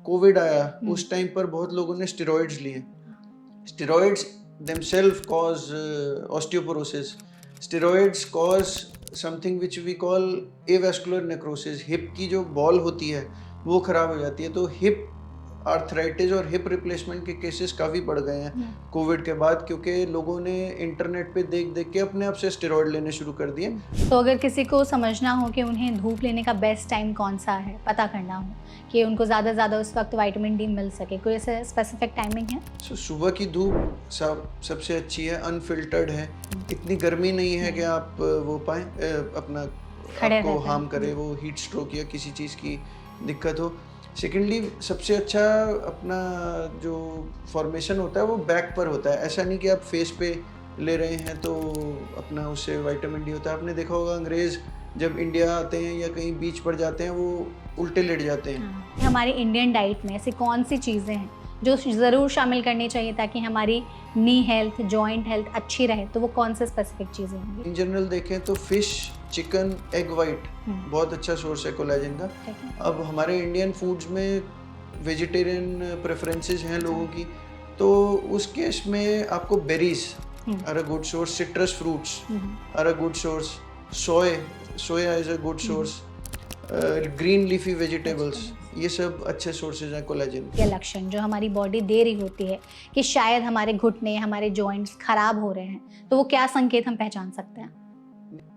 Covid आया उस time पर बहुत लोगों ने स्टेरॉइड्स लिए। Steroids themselves cause osteoporosis. Steroids cause something which we call avascular necrosis. Hip की जो बॉल होती है वो खराब हो जाती है। तो हिप आर्थराइटिस और हिप रिप्लेसमेंट के केसेस काफ़ी बढ़ गए हैं कोविड के बाद, क्योंकि लोगों ने इंटरनेट पे देख देख के अपने आप से स्टेरॉइड लेने शुरू कर दिए। तो अगर किसी को समझना हो कि उन्हें धूप लेने का बेस्ट टाइम कौन सा है, पता करना हो कि उनको ज़्यादा से ज़्यादा उस वक्त विटामिन डी मिल सके, कोई ऐसे स्पेसिफिक टाइमिंग है? सुबह की धूप सबसे अच्छी है, अनफिल्टर्ड है, इतनी गर्मी नहीं है कि आप वो पाएँ अपना आपको हार्म करे, वो हीट स्ट्रोक या किसी चीज़ की दिक्कत हो। सेकेंडली सबसे अच्छा अपना जो फॉर्मेशन होता है वो बैक पर होता है। ऐसा नहीं कि आप फेस पे ले रहे हैं तो अपना उससे विटामिन डी होता है। आपने देखा होगा अंग्रेज़ जब इंडिया आते हैं या कहीं बीच पर जाते हैं वो उल्टे लेट जाते हैं। हमारी इंडियन डाइट में ऐसी कौन सी चीज़ें हैं जो ज़रूर शामिल करनी चाहिए ताकि हमारी नी हेल्थ, जॉइंट हेल्थ अच्छी रहे? तो वो कौन से स्पेसिफिक चीज़ें होंगी? इन जनरल देखें तो फिश, चिकन, एग वाइट बहुत अच्छा सोर्स है कोलेजन का। अब हमारे इंडियन फूड्स में वेजिटेरियन प्रेफरेंसेस हैं लोगों की, तो उस केस में आपको berries are a good source, citrus fruits are a good source, soya is a good source, green leafy vegetables, ये सब अच्छे सोर्सेज हैं कोलेजन। ये लक्षण जो हमारी बॉडी दे रही होती है कि शायद हमारे घुटने, हमारे जॉइंट्स खराब हो रहे हैं, तो वो क्या संकेत हम पहचान सकते हैं?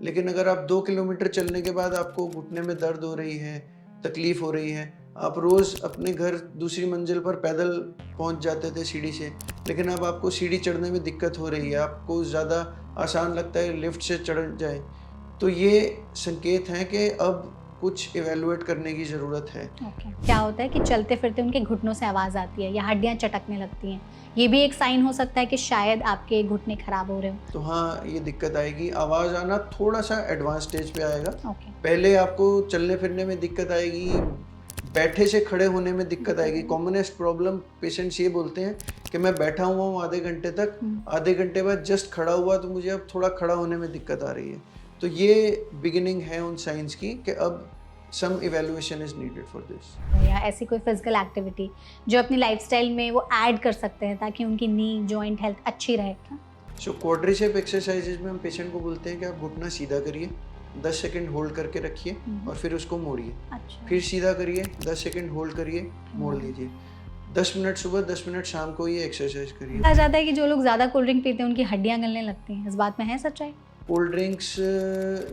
लेकिन अगर आप 2 किलोमीटर चलने के बाद आपको घुटने में दर्द हो रही है, तकलीफ हो रही है, आप रोज़ अपने घर दूसरी मंजिल पर पैदल पहुंच जाते थे सीढ़ी से, लेकिन अब आपको सीढ़ी चढ़ने में दिक्कत हो रही है, आपको ज़्यादा आसान लगता है लिफ्ट से चढ़ जाए, तो ये संकेत हैं कि अब कुछ इवैल्यूएट करने की ज़रूरत है। क्या होता है कि चलते फिरते उनके घुटनों से आवाज़ आती है या हड्डियां चटकने लगती हैं, ये भी एक साइन हो सकता है कि शायद आपके घुटने खराब हो रहे हो? तो हाँ, ये दिक्कत आएगी। आवाज़ आना थोड़ा सा एडवांस स्टेज पे आएगा। पहले आपको चलने फिरने में दिक्कत आएगी, बैठे से खड़े होने में दिक्कत आएगी। कॉमनेस्ट प्रॉब्लम पेशेंट्स ये बोलते हैं कि मैं बैठा हुआ हूँ आधे घंटे तक, आधे घंटे बाद जस्ट खड़ा हुआ तो मुझे अब थोड़ा खड़ा होने में दिक्कत आ रही है। तो ये बिगिनिंग है उन साइंस की कि अब some evaluation is needed for this. या ऐसी कोई फिजिकल एक्टिविटी जो अपनी लाइफस्टाइल में वो ऐड कर सकते हैं ताकि उनकी नी जॉइंट हेल्थ अच्छी रहे क्या? सो क्वाड्रिसेप एक्सरसाइजेज में हम पेशेंट को बोलते हैं कि आप घुटना सीधा करिए, 10 सेकंड होल्ड करके रखिए और फिर उसको मोड़िए। अच्छा। फिर सीधा करिए, 10 सेकंड होल्ड करिए, मोड़ लीजिए। 10 मिनट सुबह, 10 मिनट शाम को ये एक्सरसाइज करिए। कहा जाता है कि जो लोग ज़्यादा कोल्ड ड्रिंक पीते हैं उनकी हड्डियां गलने लगती हैं, इस बात में है सच्चाई? कोल्ड ड्रिंक्स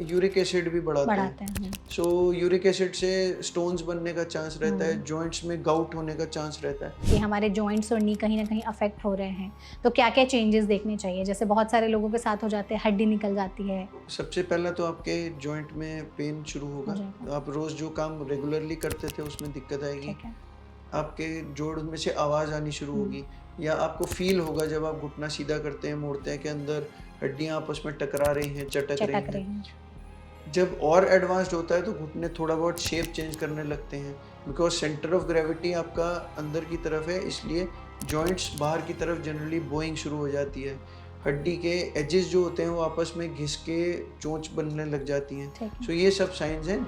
यूरिक एसिड भी बढ़ाते हैं। सो यूरिक एसिड से स्टोन्स बनने का चांस रहता है, जॉइंट्स में गाउट होने का चांस रहता है। कि हमारे जॉइंट्स और नी कहीं ना कहीं अफेक्ट हो रहे हैं, तो क्या क्या चेंजेस देखने चाहिए? जैसे बहुत सारे लोगों के साथ हो जाते हैं, हड्डी निकल जाती है। सबसे पहला तो आपके जॉइंट में पेन शुरू होगा। आप रोज जो काम रेगुलरली करते थे उसमें दिक्कत आएगी। आपके जोड़ में से आवाज़ आनी शुरू होगी, या आपको फील होगा जब आप घुटना सीधा करते हैं, मोड़ते हैं कि अंदर हड्डियां आपस में टकरा रही हैं, चटक रही हैं। जब और एडवांस्ड होता है तो घुटने थोड़ा बहुत शेप चेंज करने लगते हैं, बिकॉज सेंटर ऑफ ग्रेविटी आपका अंदर की तरफ है, इसलिए जॉइंट्स बाहर की तरफ जनरली बोइंग शुरू हो जाती है। हड्डी के एजेस जो होते हैं वो आपस में घिस के चोंच बनने लग जाती हैं। सो ये सब साइंस हैं।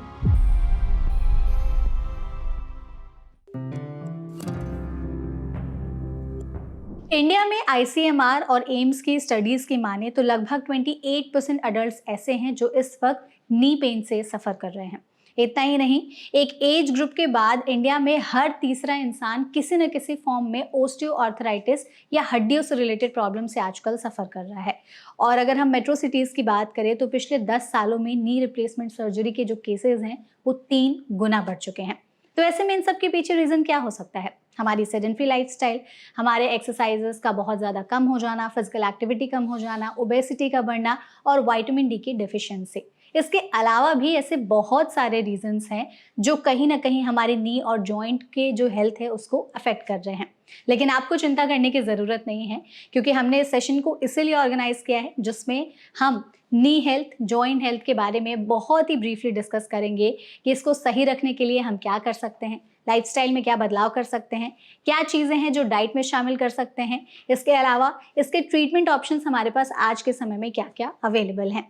इंडिया में आईसीएमआर और एम्स की स्टडीज की माने तो लगभग 28% अडल्ट्स ऐसे हैं जो इस वक्त नी पेन से सफ़र कर रहे हैं। इतना ही नहीं, एक एज ग्रुप के बाद इंडिया में हर तीसरा इंसान किसी न किसी फॉर्म में ओस्टियोआर्थराइटिस या हड्डियों से रिलेटेड प्रॉब्लम से आजकल सफ़र कर रहा है। और अगर हम मेट्रो सिटीज़ की बात करें तो पिछले 10 सालों में नी रिप्लेसमेंट सर्जरी के जो केसेस हैं वो 3 गुना बढ़ चुके हैं। तो ऐसे में इन सब के पीछे रीज़न क्या हो सकता है? हमारी सेडेंटरी लाइफस्टाइल, हमारे एक्सरसाइजेस का बहुत ज़्यादा कम हो जाना, फिजिकल एक्टिविटी कम हो जाना, ओबेसिटी का बढ़ना और विटामिन डी की डेफिशिएंसी। इसके अलावा भी ऐसे बहुत सारे रीजंस हैं जो कहीं ना कहीं हमारे नी और जॉइंट के जो हेल्थ है उसको अफेक्ट कर रहे हैं। लेकिन आपको चिंता करने की ज़रूरत नहीं है, क्योंकि हमने इस सेशन को इसीलिए ऑर्गेनाइज किया है जिसमें हम नी हेल्थ, जॉइंट हेल्थ के बारे में बहुत ही ब्रीफली डिस्कस करेंगे कि इसको सही रखने के लिए हम क्या कर सकते हैं, लाइफस्टाइल में क्या बदलाव कर सकते हैं, क्या चीज़ें हैं जो डाइट में शामिल कर सकते हैं, इसके अलावा इसके ट्रीटमेंट ऑप्शंस हमारे पास आज के समय में क्या क्या अवेलेबल हैं।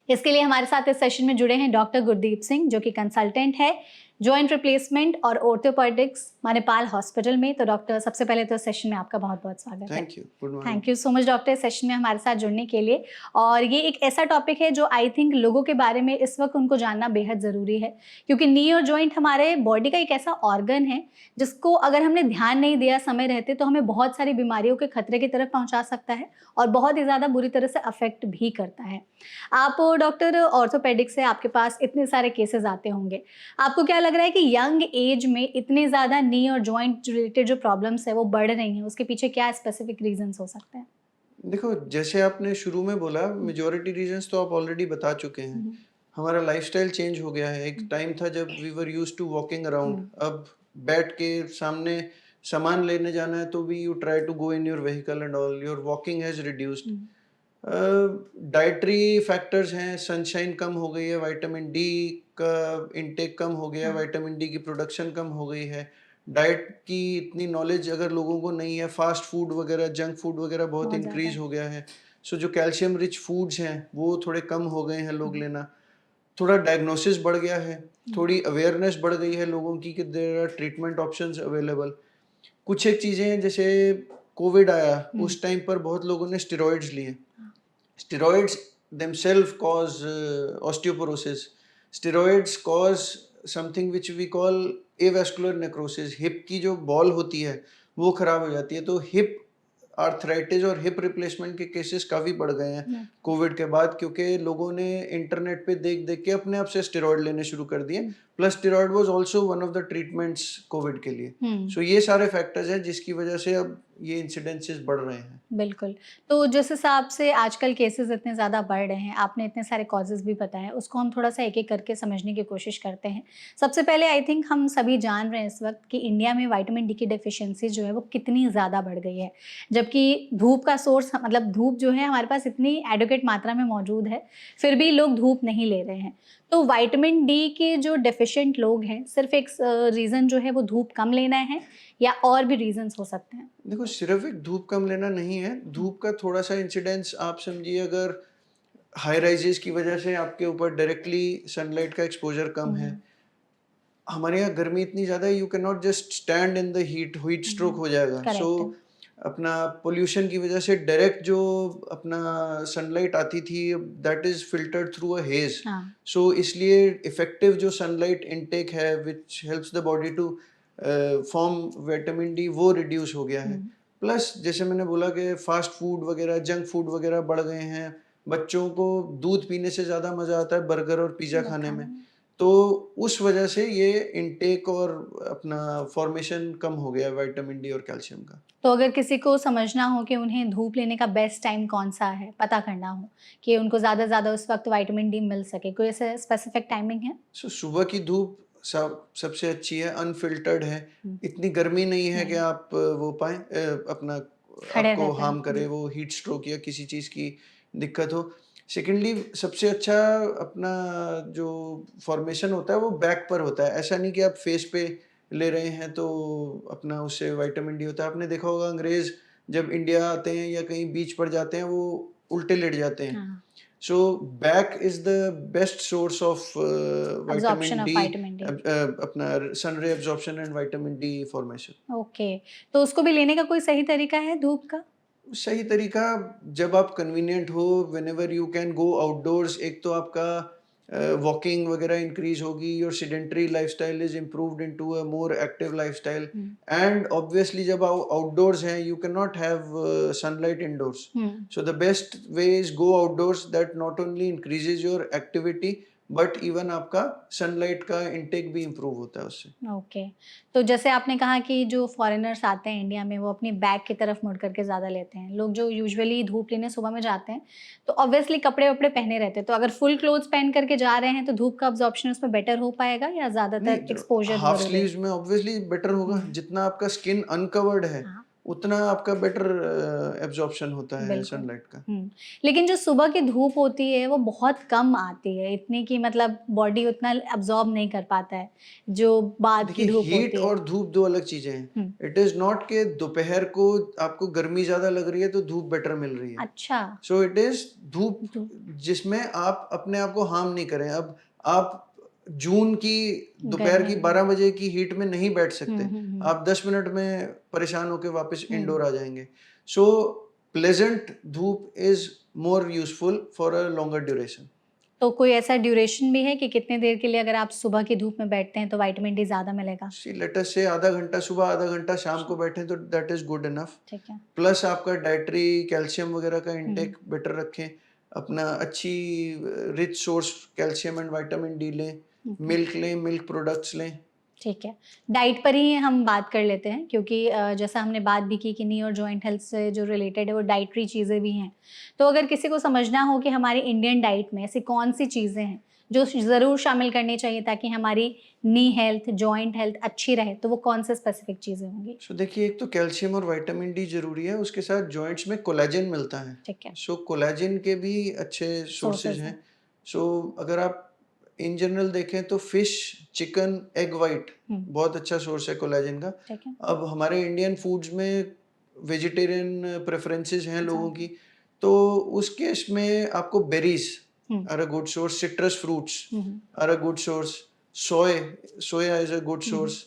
इसके लिए हमारे साथ इस सेशन में जुड़े हैं डॉक्टर गुरदीप सिंह, जो कि कंसल्टेंट है, जॉइंट रिप्लेसमेंट और ऑर्थोपेडिक्स मणिपाल हॉस्पिटल में। तो डॉक्टर, सबसे पहले तो सेशन में आपका बहुत बहुत स्वागत है। Thank you, good morning. Thank you so much doctor, session में हमारे साथ जुड़ने के लिए। और ये एक ऐसा टॉपिक है जो आई थिंक लोगों के बारे में इस वक्त उनको जानना बेहद ज़रूरी है, क्योंकि नी और जॉइंट हमारे बॉडी का एक ऐसा ऑर्गन है जिसको अगर हमने ध्यान नहीं दिया समय रहते तो हमें बहुत सारी बीमारियों के खतरे की तरफ पहुंचा सकता है और बहुत ही ज़्यादा बुरी तरह से अफेक्ट भी करता है। आप डॉक्टर ऑर्थोपेडिक से आपके पास इतने सारे केसेस आते होंगे, आपको क्या लग रहा है कि यंग एज में इतने ज़्यादा नी और जॉइंट रिलेटेड जो प्रॉब्लम्स है वो बढ़ रही हैं, उसके पीछे क्या स्पेसिफिक रीजंस हो सकते हैं? देखो, जैसे आपने शुरू में बोला, हुँ। मेजॉरिटी रीजंस तो आप ऑलरेडी बता चुके हैं। हुँ, हमारा लाइफस्टाइल चेंज हो गया है। एक हुँ, टाइम था जब we were used to walking around. हुँ, अब बैठ के सामने सामान लेने जाना है तो भी you try to go in your vehicle and all, your walking has reduced. Hmm, dietary factors हैं, सनशाइन कम हो गई है, विटामिन डी का इनटेक कम हो गया है, हाँ, विटामिन डी की प्रोडक्शन कम हो गई है। डाइट की इतनी नॉलेज अगर लोगों को नहीं है, फास्ट फूड वगैरह, जंक फूड वगैरह बहुत बहुत ज़्यादा इंक्रीज है। हो गया है। सो जो कैल्शियम रिच फूड्स हैं वो थोड़े कम हो गए हैं लोग हुँ, लेना। थोड़ा डायग्नोसिस बढ़ गया है, हुँ, थोड़ी अवेयरनेस बढ़ गई है लोगों की कि there are treatment options available. कुछ एक चीज़ें हैं, जैसे कोविड आया, हुँ, उस टाइम पर बहुत लोगों ने स्टेरॉइड्स लिए। हाँ, Steroids themselves cause osteoporosis. Steroids cause something which we call avascular necrosis. Hip की जो बॉल होती है वो खराब हो जाती है, तो हिप आर्थराइटिस और हिप रिप्लेसमेंट के केसेस काफ़ी बढ़ गए हैं हुँ, कोविड के बाद, क्योंकि लोगों ने इंटरनेट पे देख देख के अपने आप से स्टेरॉइड लेने शुरू कर दिए। हुँ, plus steroid was also one of the treatments Covid के लिए। हुँ। सो ये सारे फैक्टर्स हैं जिसकी वजह से अब ये इंसिडेंसेस बढ़ रहे हैं। बिल्कुल। तो जिस हिसाब से आजकल केसेज़ इतने ज़्यादा बढ़ रहे हैं, आपने इतने सारे कॉज़ेज़ भी बताए, उसको हम थोड़ा-सा एक-एक करके समझने की कोशिश करते हैं। सबसे पहले आई थिंक हम सभी जान रहे हैं इस वक़्त कि इंडिया में विटामिन डी की डेफ़िशिएंसी जो है वो कितनी ज़्यादा बढ़ गई है। जबकि धूप का सोर्स मतलब धूप जो है हमारे पास इतनी एडुकेट मात्रा में मौजूद है, फिर भी लोग धूप नहीं ले रहे हैं। तो विटामिन डी के जो डेफ़िशिएंट लोग हैं, सिर्फ़ एक रीज़न जो है वो धूप कम लेना है या और भी रीज़न्स हो सकते हैं? देखो, सिर्फ एक धूप कम लेना नहीं है, हुँ, धूप का थोड़ा-सा इंसिडेंस आप समझिए, अगर हाई राइज़ेज़ की वजह से आपके ऊपर डायरेक्टली सनलाइट का एक्सपोज़र कम है। हुँ, हमारे यहाँ गर्मी इतनी ज़्यादा है, you can not just stand in the heat, heat stroke हुँ, हो जाएगा। सो करेक्ट है। अपना पॉल्यूशन की वजह से डायरेक्ट जो अपना सनलाइट आती थी, that is filtered through a haze. हाँ, सो इसलिए इफ़ेक्टिव जो सनलाइट इनटेक है which helps the body to form vitamin D, वो रिड्यूस हो गया है। हुँ, प्लस जैसे मैंने बोला कि फ़ास्ट फूड वगैरह, जंक फूड वगैरह बढ़ गए हैं। बच्चों को दूध पीने से ज़्यादा मज़ा आता है बर्गर और पिज़्ज़ा ब खाने खाने में। में। तो उस वजह से ये इनटेक और अपना फॉर्मेशन कम हो गया है विटामिन डी और कैल्शियम का। तो अगर किसी को समझना हो कि उन्हें धूप लेने का बेस्ट टाइम कौन-सा है, पता करना हो कि उनको ज़्यादा से ज़्यादा उस वक़्त विटामिन डी मिल सके, कोई ऐसा स्पेसिफिक टाइमिंग है? सो सुबह की धूप सबसे अच्छी है, अनफ़िल्टर्ड है। हुँ, इतनी गर्मी नहीं है कि नहीं, आप वो पाएँ अपना खड़े रह आपको पाएँ। हार्म करे, जी। वो हीट स्ट्रोक या किसी चीज़ की दिक्कत हो। सेकंडली सबसे अच्छा अपना जो फ़ॉर्मेशन होता है वो बैक पर होता है। ऐसा नहीं कि आप फेस पे ले रहे हैं तो अपना उससे विटामिन डी होता है। आपने देखा होगा अंग्रेज़ जब इंडिया आते हैं या कहीं बीच पर जाते हैं, वो उल्टे लेट जाते हैं। हाँ, So back is the best source of absorption vitamin of D, vitamin D. अपना सन रे absorption and vitamin D formation. Okay, तो उसको भी लेने का कोई सही तरीका है धूप का? सही तरीका, जब आप कन्वीनिएंट हो, whenever you can go outdoors, एक तो आपका वॉकिंग वगैरह इंक्रीज होगी, your sedentary lifestyle is improved into a more active lifestyle. Hmm, and obviously जब आप आउटडोर्स हैं, you can not have sunlight indoors. Hmm. So the best way is go outdoors, that not only increases your activity but even आपका sunlight का intake भी improve होता है उससे। Okay. तो जैसे आपने कहा कि जो फ़ॉरेनर्स आते हैं इंडिया में वो अपनी बैग की तरफ मुड़ कर के ज़्यादा लेते हैं। लोग जो यूजुअली धूप लेने सुबह में जाते हैं, तो ऑब्वियसली कपड़े-वपड़े पहने रहते हैं। तो अगर फुल क्लोथ्स पहन कर के जा रहे हैं तो धूप का अब्ज़ॉर्प्शन उसमें बेटर हो पाएगा या नहीं, ज़्यादातर जो एक्सपोज़र हाफ ज़रूरी है? स्लीव्स में ऑब्वियसली बेटर होगा। हुँ, जितना आपका स्किन अनकवर्ड है, हाँ, उतना आपका बेटर एब्जॉर्प्शन होता है बिल्कुल। सनलाइट का। हुँ, लेकिन जो सुबह की धूप होती है वो बहुत कम आती है, इतनी कि मतलब बॉडी उतना अब्ज़ॉर्ब नहीं कर पाता है, जो बाद की देखिए, धूप हीट होती है। और धूप 2 अलग चीज़ें हैं। हुँ, इट इज़ नॉट कि दोपहर को आपको गर्मी ज़्यादा लग रही है तो धूप बेटर मिल रही है। अच्छा, सो इट इज़ धूप धूप जिसमें आप अपने आप को हार्म नहीं करें। अब आप जून की दोपहर की गर्मी में। 12 बजे की हीट में नहीं बैठ सकते। हम्म। आप 10 मिनट में परेशान होके वापस हम्म। इंडोर आ जाएंगे। सो प्लेजेंट धूप is more useful for a longer duration. तो कोई ऐसा ड्यूरेशन भी है कि कितने देर के लिए अगर आप सुबह की धूप में बैठते हैं तो विटामिन डी ज़्यादा मिलेगा? सी लेट अस से आधा घंटा सुबह, आधा घंटा शाम को बैठें तो दैट इज गुड इनफ। ठीक है। प्लस आपका डाइटरी कैल्शियम वगैरह का हुँ, इंटेक बेटर रखें। अपना अच्छी rich source calcium and vitamin D लें। ओके, मिल्क लें, मिल्क प्रोडक्ट्स लें। ठीक है। डाइट पर ही हम बात कर लेते हैं क्योंकि जैसा हमने बात भी की कि नी और जॉइंट हेल्थ से जो रिलेटेड है वो डाइटरी चीज़ें भी हैं। तो अगर किसी को समझना हो कि हमारी इंडियन डाइट में ऐसी कौन-सी चीज़ें हैं जो ज़रूर शामिल करनी चाहिए ताकि हमारी नी हेल्थ, जॉइंट हेल्थ अच्छी रहे, तो वो कौन से स्पेसिफिक चीज़ें होंगी? सो देखिए, एक तो कैल्शियम और विटामिन डी ज़रूरी है, उसके साथ जॉइंट्स में कोलेजन मिलता है। ठीक है, सो कोलेजन के भी अच्छे सोर्सेज़ सोर्सेज़ हैं। हैं। सो अगर आप इन जनरल देखें तो फिश, चिकन, एग व्हाइट हुँ, बहुत अच्छा सोर्स है कोलेजन का। ठीक है। अब हमारे इंडियन फूड्स में वेजिटेरियन प्रेफ़रेंसेस हैं लोगों ज़्यादा। की, तो उस केस में आपको berries hmm, are a good source, citrus fruits hmm, hmm, are a good source, soy soya is a good hmm, hmm. Source.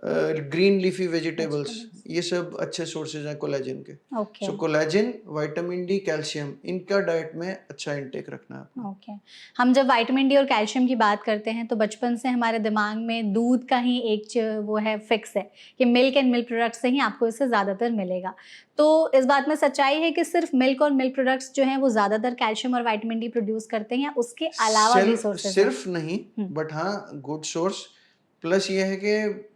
Green leafy vegetables, vegetables, ये सब अच्छे सोर्सेज हैं कोलेजन के। Okay. So collagen, vitamin D, calcium, इनका diet में अच्छा intake रखना है आपने। ओके। हम जब विटामिन डी और कैल्शियम की बात करते हैं तो बचपन से हमारे दिमाग में दूध का ही एक वो है फिक्स है कि मिल्क एंड मिल्क प्रोडक्ट्स से ही आपको इससे ज़्यादातर मिलेगा। तो इस बात में सच्चाई है कि सिर्फ मिल्क और मिल्क प्रोडक्ट्स जो हैं वो ज़्यादातर कैल्शियम और विटामिन डी प्रोड्यूस करते हैं या उसके अलावा भी सिर्फ सोर्सेज हैं? सिर्फ नहीं, हुँ, बट हाँ गुड सोर्स। प्लस ये है कि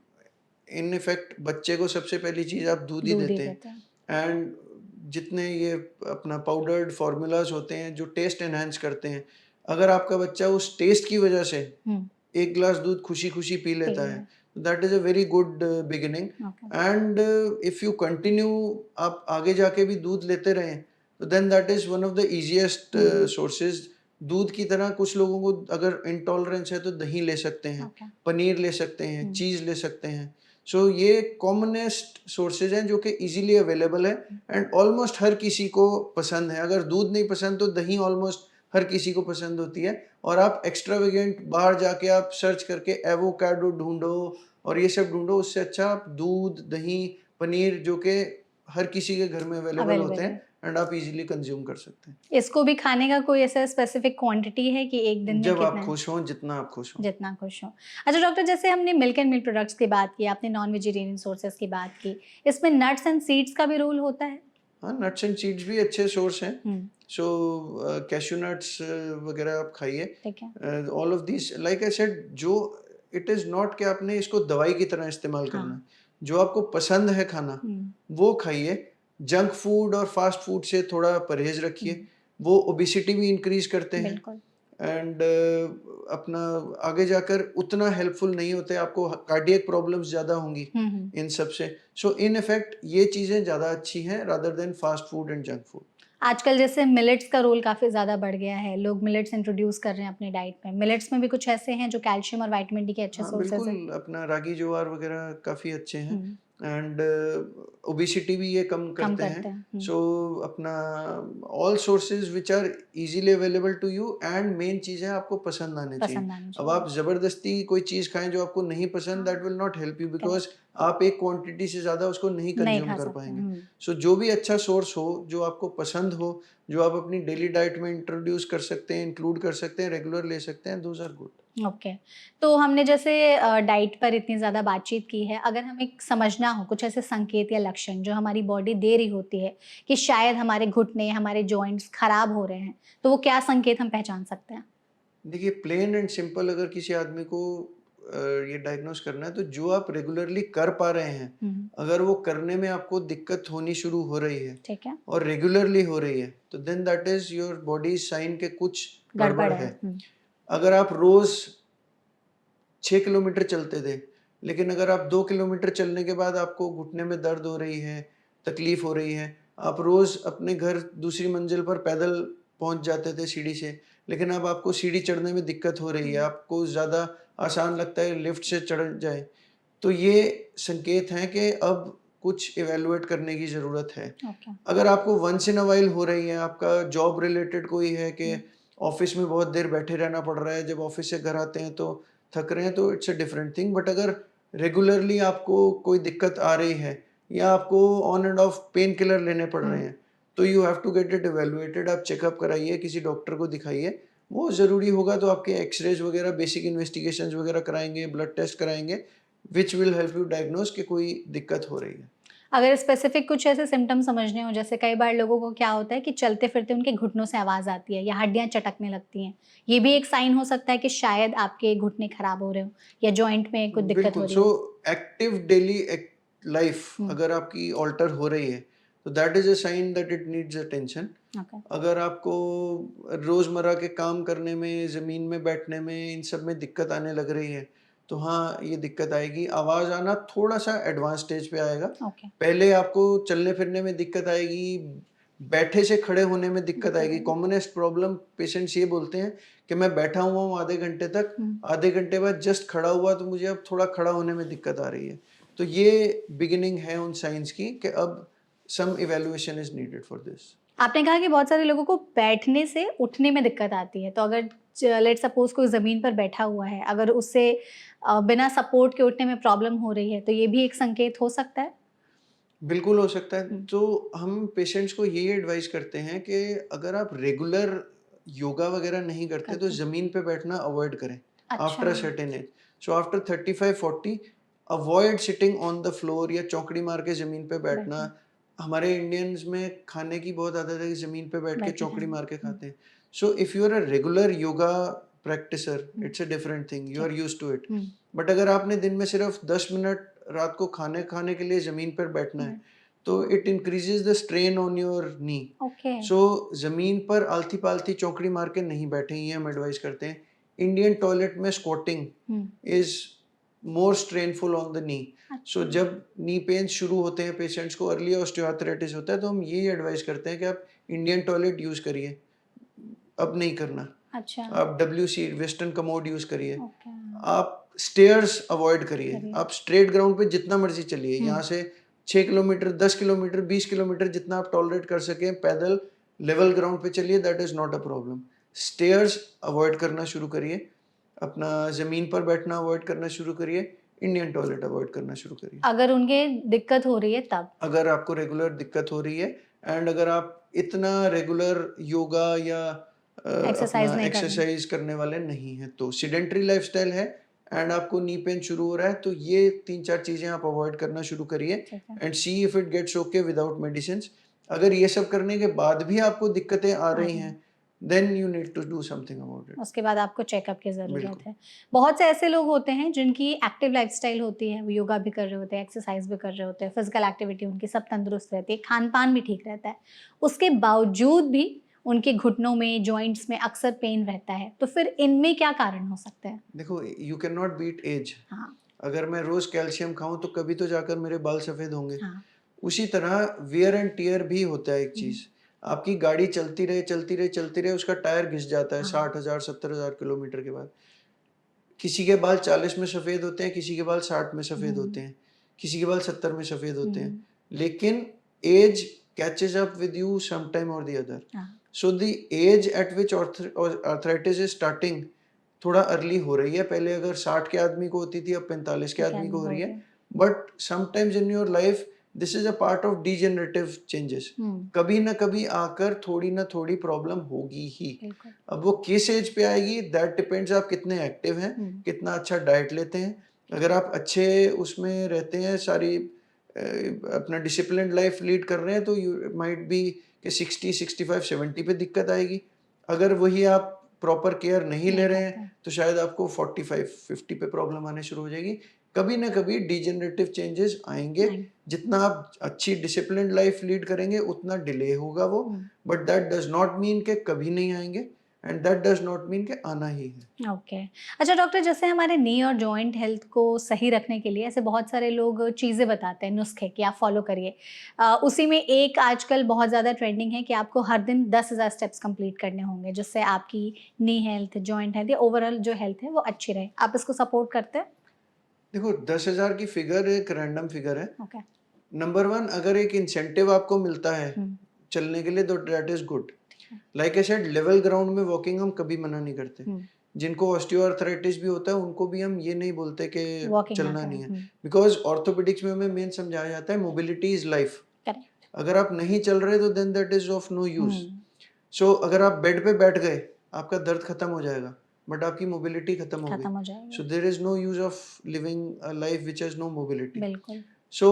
इन इफेक्ट बच्चे को सबसे पहली चीज़ आप दूध ही दूध ही देते देते हैं। हैं। एंड जितने ये अपना पाउडर्ड फार्मूलाज होते हैं जो टेस्ट एनहांस करते हैं, अगर आपका बच्चा उस टेस्ट की वजह से हुँ, एक ग्लास दूध खुशी-खुशी पी पी लेता है, लिया। That is a very good beginning. Okay. And if you continue, आप आगे जाके भी दूध लेते रहें, तो then that is one of the easiest hmm, hmm, sources. दूध की तरह कुछ लोगों को अगर इंटॉलरेंस है तो दही ले सकते हैं, ओके। पनीर ले सकते हैं, हुँ, चीज़ ले सकते हैं। सो ये कॉमनेस्ट सोर्सेज़ हैं जो कि ईज़िली अवेलेबल है हुँ, एंड ऑलमोस्ट हर किसी को पसंद है। अगर दूध नहीं पसंद तो दही ऑलमोस्ट हर किसी को पसंद होती है। और आप एक्स्ट्रावेगेंट बाहर जाके आप सर्च करके एवोकाडो ढूँढो और ये सब ढूँढो, उससे अच्छा आप दूध, दही, पनीर जो कि हर किसी के घर में अवेलेबल होते अवेलेबल हैं है। एंड आप इज़िली कंज़्यूम कर सकते हैं। इसको भी खाने का कोई ऐसा स्पेसिफिक क्वांटिटी है कि एक दिन में जब आप कितना है? खुश हों, जितना आप खुश हों। जितना खुश हो। अच्छा डॉक्टर, जैसे हमने मिल्क एंड मिल्क प्रोडक्ट्स की बात की, आपने नॉन वेजिटेरियन सोर्सेज़ की बात की, इसमें नट्स एंड सीड्स का भी रोल होता है? हाँ, नट्स एंड सीड्स भी अच्छे सोर्स हैं। हुँ, सो कैश्यू नट्स वगैरह आप खाइए। ठीक है। All of this, like I said, जो इट इज़ नॉट कि आपने इसको दवाई की तरह इस्तेमाल करना हाँ, है। जो आपको पसंद है खाना, हुँ, वो खाइए। जंक फूड और फास्ट फूड से थोड़ा परहेज़ हुँ, रखिए। वो ओबेसिटी भी इंक्रीज़ करते हैं बिल्कुल। एंड अपना आगे जाकर उतना हेल्पफुल नहीं होते, आपको कार्डियक प्रॉब्लम्स ज़्यादा होंगी हुँ, हुँ। इन सब से। सो इन इफेक्ट ये चीज़ें ज़्यादा अच्छी हैं rather than fast food and junk food. आजकल जैसे मिलेट्स का रोल काफ़ी ज़्यादा बढ़ गया है, लोग मिलेट्स इंट्रोड्यूस कर रहे हैं अपनी डाइट में। मिलेट्स में भी कुछ ऐसे हैं जो कैल्शियम और विटामिन डी के अच्छे हाँ, सोर्सेज़ हैं? बिल्कुल, अपना रागी ज्वार वगैरह काफ़ी अच्छे हैं हुँ, एंड ओबेसिटी भी ये कम कम करते हैं। करते हैं। हुँ, सो अपना all sources which are easily available to you and main चीज़ है आपको पसंद आने चाहिए। पसंद आनी अब चाहिए। आप ज़बरदस्ती कोई चीज़ खाएँ जो आपको नहीं पसंद, हाँ, that will not help you because correct. आप एक क्वांटिटी से ज़्यादा उसको नहीं नहीं कंज़्यूम खा कर सकते। पाएँगे। हुँ। सो जो भी अच्छा सोर्स हो, जो आपको पसंद हो, जो आप अपनी डेली डाइट में इंट्रोड्यूस कर सकते हैं, इंक्लूड कर सकते हैं, रेगुलर ले सकते हैं, दोज़ आर गुड। ओके। तो हमने जैसे डाइट पर इतनी ज़्यादा बातचीत की है, अगर हमें समझना हो कुछ ऐसे संकेत या लक्षण जो हमारी बॉडी दे रही होती है कि शायद हमारे घुटने, हमारे जॉइंट्स खराब हो रहे हैं, तो वो क्या संकेत हम पहचान सकते हैं? देखिए, प्लेन एंड सिंपल अगर किसी आदमी को ये डायग्नोस करना है तो जो आप रेगुलरली कर पा रहे हैं, हुँ, अगर वो करने में आपको दिक्कत होनी शुरू हो रही है ठीक है। और रेगुलरली हो रही है, तो then that is your body sign के कुछ गड़बड़ गड़बड़ है। है। हुँ, अगर आप रोज़ 6 किलोमीटर चलते थे, लेकिन अगर आप 2 किलोमीटर चलने के बाद आपको घुटने में दर्द हो रही है, तकलीफ़ हो रही है, आप रोज़ अपने घर दूसरी मंजिल पर पैदल पहुँच जाते थे सीढ़ी से, लेकिन अब आपको सीढ़ी चढ़ने में दिक्कत हो रही है, हुँ, आपको ज़्यादा आसान लगता है लिफ्ट से चढ़ जाएँ, तो ये संकेत हैं कि अब कुछ इवैल्यूएट करने की ज़रूरत है। ओके। अगर आपको वन्स इन अ व्हाइल हो रही है, आपका जॉब रिलेटेड कोई है कि हुँ, ऑफिस में बहुत देर बैठे रहना पड़ रहा है, जब ऑफिस से घर आते हैं तो थक रहे हैं, तो it's a different thing. But अगर रेगुलरली आपको कोई दिक्कत आ रही है या आपको on and off pain killer लेने पड़ रहे हैं, तो you have to get it evaluated. आप चेकअप कराइए, किसी डॉक्टर को दिखाइए। वो ज़रूरी होगा तो आपके एक्सरेज वगैरह, बेसिक इन्वेस्टिगेशंस वगैरह कराएंगे, ब्लड टेस्ट कराएंगे, which will help you diagnose कि कोई दिक्कत हो रही है। अगर स्पेसिफिक कुछ ऐसे सिम्टम्स समझने हो, जैसे कई बार लोगों को क्या होता है कि चलते-फिरते उनके घुटनों से आवाज़ आती है या हड्डियाँ चटकने लगती हैं। ये भी एक साइन हो सकता है कि शायद आपके घुटने खराब हो रहे हो या जॉइंट में कुछ दिक्कत हो बिल्कुल। रही सो हो। एक्टिव डेली लाइफ हुँ, अगर आपकी ऑल्टर हो रही है, तो that is a sign that it needs attention. Okay. अगर आपको रोजमर्रा के काम करने में, जमीन में बैठने में, इन सब में दिक्कत आने लग रही है, तो हाँ, ये दिक्कत आएगी। आवाज आना थोड़ा सा एडवांस स्टेज पे आएगा। ओके, पहले आपको चलने फिरने में दिक्कत आएगी, बैठे से खड़े होने में दिक्कत दिक्कत आएगी। आएगी। कॉमनेस्ट प्रॉब्लम पेशेंट्स ये बोलते हैं कि मैं बैठा हुआ हूँ आधे घंटे तक, हुँ। आधे घंटे बाद जस्ट खड़ा हुआ तो मुझे अब थोड़ा खड़ा होने में दिक्कत आ रही है। तो ये बिगिनिंग है उन साइंस की कि अब some evaluation is needed for this. आपने कहा कि बहुत सारे लोगों को बैठने से उठने में दिक्कत आती है, तो अगर लेट्स सपोज़ कोई ज़मीन पर बैठा हुआ है, अगर उससे बिना सपोर्ट के उठने में प्रॉब्लम हो रही है, तो ये भी एक संकेत हो सकता है? बिल्कुल हो सकता है। हुँ, तो हम पेशेंट्स को यही एडवाइस करते हैं कि अगर आप रेगुलर योगा वगैरह नहीं करते तो करते हैं। ज़मीन पे बैठना अवॉइड करें अच्छा, after a certain age. So after 35-40 avoid sitting on the floor या चौकड़ी मार के ज़मीन पे बैठना। बैठना, हमारे इंडियंस में खाने की बहुत आदत है कि ज़मीन पे बैठ के बैठ के चौकड़ी खाना। मार के हुँ, खाते हैं। So if you are a regular yoga practicer, hmm, it's a different thing, you ठीक आर है। Used to it. हुँ, बट अगर आपने दिन में सिर्फ 10 मिनट रात को खाने खाने के लिए ज़मीन पर बैठना है, बैठ तो it increases the strain on your knee. Okay. So ज़मीन पर आलती-पालती चौकड़ी मार के नहीं बैठें, ये हम एडवाइस करते हैं। इंडियन टॉयलेट में squatting hmm, is more strainful on the knee. So अच्छा, जब नी पेन्स शुरू होते हैं पेशेंट्स को, अर्ली ऑस्टियोआर्थराइटिस होता है, तो हम यही एडवाइस करते हैं कि आप इंडियन टॉयलेट यूज़ करिए, अब नहीं करना। अच्छा, आप डब्ल्यूसी वेस्टर्न कमोड यूज़ करिए। ओके, आप स्टेयर्स अवॉइड करिए। करिए। आप स्ट्रेट ग्राउंड पे जितना मर्ज़ी चलिए। हुँ, यहाँ से 6 किलोमीटर, 10 किलोमीटर, 20 किलोमीटर जितना आप टॉलरेट कर सकें पैदल लेवल ग्राउंड पे चलिए, that is not a problem. Stairs avoid करना शुरू करिए। अपना ज़मीन पर बैठना अवॉइड करना शुरू करिए। इंडियन टॉयलेट अवॉइड करना शुरू करिए। अगर उनके दिक्कत हो रही है तब? अगर आपको रेगुलर दिक्कत हो रही है एंड अगर आप इतना रेगुलर योगा या एक्सरसाइज़ अपना नहीं कर रहे हैं, एक्सरसाइज करने वाले नहीं हैं, तो सिडेंटरी लाइफस्टाइल है एंड आपको नी पेन शुरू हो रहा है, तो ये 3-4 चीज़ें आप अवॉइड करना शुरू करिए ठीक है, and see if it gets okay without medicines. अगर ये सब करने के बाद भी आपको दिक्कतें आ आ रही रही हैं, हैं। Then you need to do something about it. उसके बाद आपको चेकअप की ज़रूरत बिल्कुल। है। बहुत से ऐसे लोग होते हैं जिनकी एक्टिव लाइफ़स्टाइल होती है, वो योगा भी कर रहे होते हैं, एक्सरसाइज़ भी कर रहे होते हैं, फिज़िकल एक्टिविटी उनकी सब तंदुरुस्त रहती है, खान-पान भी ठीक रहता है। उसके बावजूद भी उनके घुटनों में, जॉइंट्स में अक्सर पेन रहता है। तो फिर इनमें क्या कारण हो सकते हैं? देखो, you can not beat age. हाँ, अगर मैं रोज़ कैल्शियम खाऊँ तो कभी तो जाकर मेरे बाल सफ़ेद होंगे। हाँ। उसी तरह वियर एंड टियर भी होता है एक हुँ, चीज़। आपकी गाड़ी चलती रहे, चलती रहे, चलती रहे, उसका टायर घिस जाता है हाँ, 60,000 70,000 किलोमीटर के बाद। किसी के बाल 40 में सफ़ेद होते हैं, किसी के बाल 60 में सफ़ेद होते हुँ, हैं, किसी के बाल 70 में सफ़ेद होते हैं। हुँ, लेकिन age catches up with you some time और द अदर। हाँ, so the age at which arthritis is starting थोड़ा अर्ली हो रही है। पहले अगर 60 के आदमी को होती थी, अब 45 के ठीक है, आदमी को हो रही हो है। रही है। But sometimes in your life this is a part of degenerative changes. हुँ, कभी न कभी आकर थोड़ी न थोड़ी प्रॉब्लम होगी ही। बिल्कुल। अब वो किस एज पे आएगी, दैट डिपेंड्स आप कितने एक्टिव हैं, हुँ, कितना अच्छा डाइट लेते हैं। अगर आप अच्छे उसमें रहते हैं, सारी अपना डिसिप्लिन्ड लाइफ लीड कर रहे हैं, तो यू माइट बी कि 60, 65, 70 पे दिक्कत आएगी। अगर वही आप प्रॉपर केयर नहीं ले नहीं रहे करते हैं, हैं। तो शायद आपको 45, 50 पे प्रॉब्लम आने शुरू हो जाएगी। कभी न कभी डिजेनरेटिव चेंजेस आएँगे। नहीं, जितना आप अच्छी डिसिप्लिन्ड लाइफ लीड करेंगे, उतना डिले होगा वो। हुँ। But that does not mean कि कभी नहीं आएँगे and that does not mean कि आना ही है। ओके। अच्छा डॉक्टर, जैसे हमारे नी और जॉइंट हेल्थ को सही रखने के लिए ऐसे बहुत सारे लोग चीज़ें बताते हैं, नुस्खे कि आप फॉलो करिए। उसी में एक आजकल बहुत ज़्यादा ट्रेंडिंग है कि आपको हर दिन 10,000 स्टेप्स कंप्लीट करने होंगे, जिससे आपकी नी हेल्थ, जॉइंट हेल्थ या ओवरऑल जो हेल्थ है वो अच्छी रहे। आप इसको सपोर्ट करते हैं? देखो, 10,000 की फिगर एक रैंडम फिगर है। ओके। नंबर 1, अगर एक इंसेंटिव आपको मिलता है हुँ, चलने के लिए, तो दैट इज़ गुड। अच्छा। Like I said, level ground में वॉकिंग हम कभी मना नहीं करते। हम्म। जिनको ऑस्टियोआर्थराइटिस भी होता है उनको भी हम ये नहीं बोलते कि वॉकिंग ना चलना करें। नहीं है, बिकॉज ऑर्थोपेडिक्स में हमें मेन समझाया जाता है मोबिलिटी इज लाइफ। करेक्ट। अगर आप नहीं चल रहे तो then that is of no use. Hmm. So अगर आप बेड पे बैठ गए, आपका दर्द खत्म हो जाएगा, बट आपकी मोबिलिटी खत्म हो गई। खत्म हो जाएगी। So there is no use of living a life which has no mobility. बिल्कुल। सो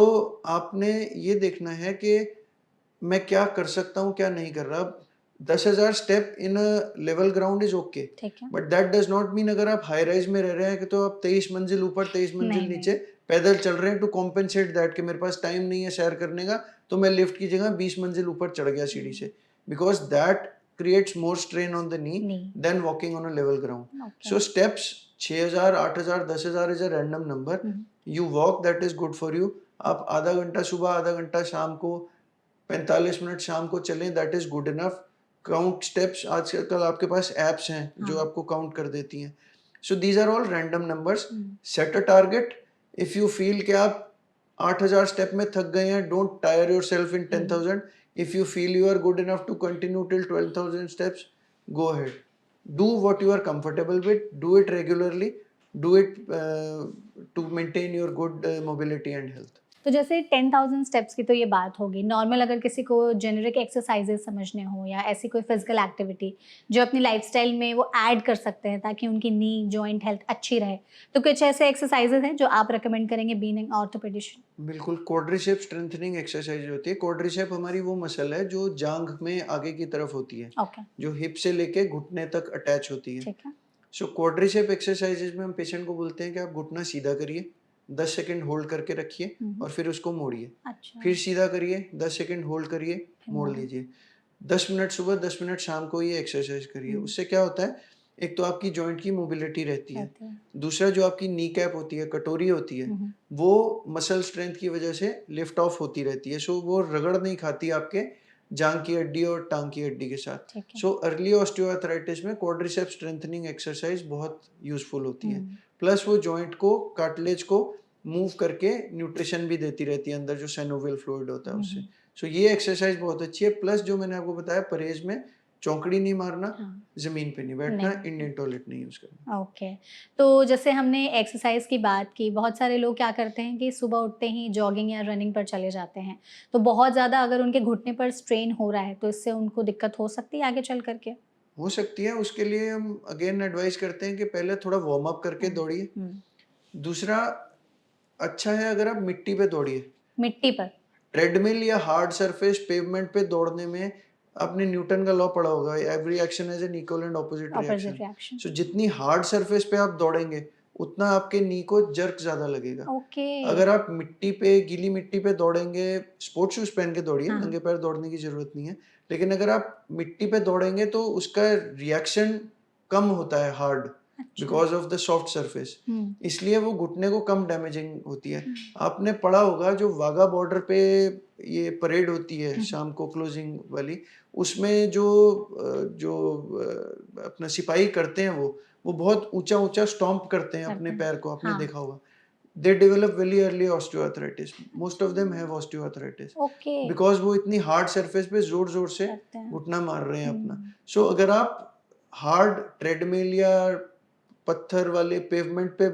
आपने ये देखना है कि मैं क्या कर सकता हूँ, क्या नहीं कर रहा। अब 10,000 step in level ground is okay, ठीक है। But that does not mean अगर आप हाई राइज में रह रहे हैं कि तो आप 23 मंजिल ऊपर 23 मंजिल नहीं नीचे नहीं। पैदल चल रहे हैं टू कॉम्पेंसेट दैट कि मेरे पास टाइम नहीं है सैर करने का, तो मैं लिफ्ट की जगह 20 मंजिल ऊपर चढ़ गया सीढ़ी से, because that creates more strain on the knee नहीं। than walking on a level ground. Okay. So steps 6,000, 8,000, 10,000 is a random number. You walk, that is good for you. आप आधा घंटा सुबह, आधा घंटा शाम को, 45 मिनट शाम को चलें, that is good enough. Count steps, आजकल आपके पास एप्स हैं जो आपको काउंट कर देती हैं। So these are all random numbers. Set a target. If you feel कि आप 8,000 स्टेप में थक गए हैं, don't tire yourself in 10,000। If you feel you are good enough to continue till 12,000 steps, go ahead. Do what you are comfortable with, do it regularly, do it to maintain your good mobility and health. तो जैसे 10,000 steps की तो ये बात होगी। Normal अगर किसी को जेनेरिक एक्सरसाइजेस समझने हो या ऐसी कोई फिजिकल एक्टिविटी जो अपनी लाइफस्टाइल में वो ऐड कर सकते हैं ताकि उनकी नी जॉइंट हेल्थ अच्छी रहे, तो कुछ ऐसे एक्सरसाइजेस हैं जो आप रेकमेंड करेंगे बीइंग एन ऑर्थोपेडिशियन? बिल्कुल, क्वाड्रिसेप स्ट्रेंथनिंग एक्सरसाइज होती है। क्वाड्रिसेप हमारी वो मसल है जो जांघ में आगे की तरफ होती है, ओके। जो हिप से लेके घुटने तक अटैच होती है। ठीक है। सो क्वाड्रिसेप एक्सरसाइजेज में हम पेशेंट को बोलते हैं कि आप घुटना सीधा करिए, 10 सेकंड होल्ड करके रखिए और फिर उसको मोड़िए। अच्छा। फिर सीधा करिए, 10 सेकंड होल्ड करिए, मोड़ लीजिए। 10 मिनट सुबह, 10 मिनट शाम को ये एक्सरसाइज करिए। उससे क्या होता है, एक तो आपकी जॉइंट की मोबिलिटी रहती है, दूसरा जो आपकी नी कैप होती है, कटोरी होती है, वो मसल स्ट्रेंथ की वजह से लिफ्ट ऑफ होती रहती है। सो वो रगड़ नहीं खाती आपके जांग की हड्डी और टांग की हड्डी के साथ। सो अर्ली ऑस्टियोआर्थराइटिस में क्वाड्रिसेप स्ट्रेंथनिंग एक्सरसाइज बहुत यूजफुल होती है। प्लस वो जॉइंट को, कार्टिलेज को मूव करके न्यूट्रिशन भी देती रहती है अंदर, जो सैनोवियल फ्लूइड होता है उससे। सो ये एक्सरसाइज बहुत अच्छी है। प्लस जो मैंने आपको बताया, परहेज में चौकड़ी नहीं मारना, जमीन पे नहीं बैठना, इंडियन टॉयलेट नहीं यूज करना। ओके। तो जैसे हमने एक्सरसाइज की बात की, बहुत सारे लोग क्या करते हैं कि सुबह उठते ही जॉगिंग या रनिंग पर चले जाते हैं, तो बहुत ज़्यादा अगर उनके घुटने पर स्ट्रेन हो रहा है तो इससे उनको दिक्कत हो सकती है आगे चल करके? हो सकती है। उसके लिए हम अगेन एडवाइस करते हैं कि पहले थोड़ा वार्म अप करके दौड़िए। दूसरा, अच्छा है अगर आप मिट्टी पे दौड़िए। मिट्टी पर? ट्रेडमिल या हार्ड सरफेस पेवमेंट पे दौड़ने में आपने न्यूटन का लॉ पढ़ा होगा, every action has an equal and opposite reaction. So जितनी हार्ड सरफेस पे आप दौड़ेंगे उतना आपके नी को जर्क ज्यादा लगेगा। अगर आप मिट्टी पे, गीली मिट्टी पे दौड़ेंगे, स्पोर्ट्स शूज पहन के दौड़िए, नंगे पैर दौड़ने की जरूरत नहीं है। लेकिन अगर आप मिट्टी पे दौड़ेंगे तो उसका रिएक्शन कम होता है hard, because of the soft surface, इसलिए वो घुटने को कम डैमेजिंग होती है। आपने पढ़ा होगा जो वाघा बॉर्डर पे ये परेड होती है शाम को, क्लोजिंग वाली, उसमें जो अपना सिपाही करते हैं वो बहुत ऊंचा ऊंचा स्टॉम्प करते हैं अपने पैर को, आपने देखा होगा। They develop very early osteoarthritis. Most of them have osteoarthritis. Because वो इतनी हार्ड सरफेस पे जोर जोर से घुटना मार रहे हैं अपना। सो अगर आप हार्ड ट्रेडमिल या पत्थर वाले पेवमेंट पे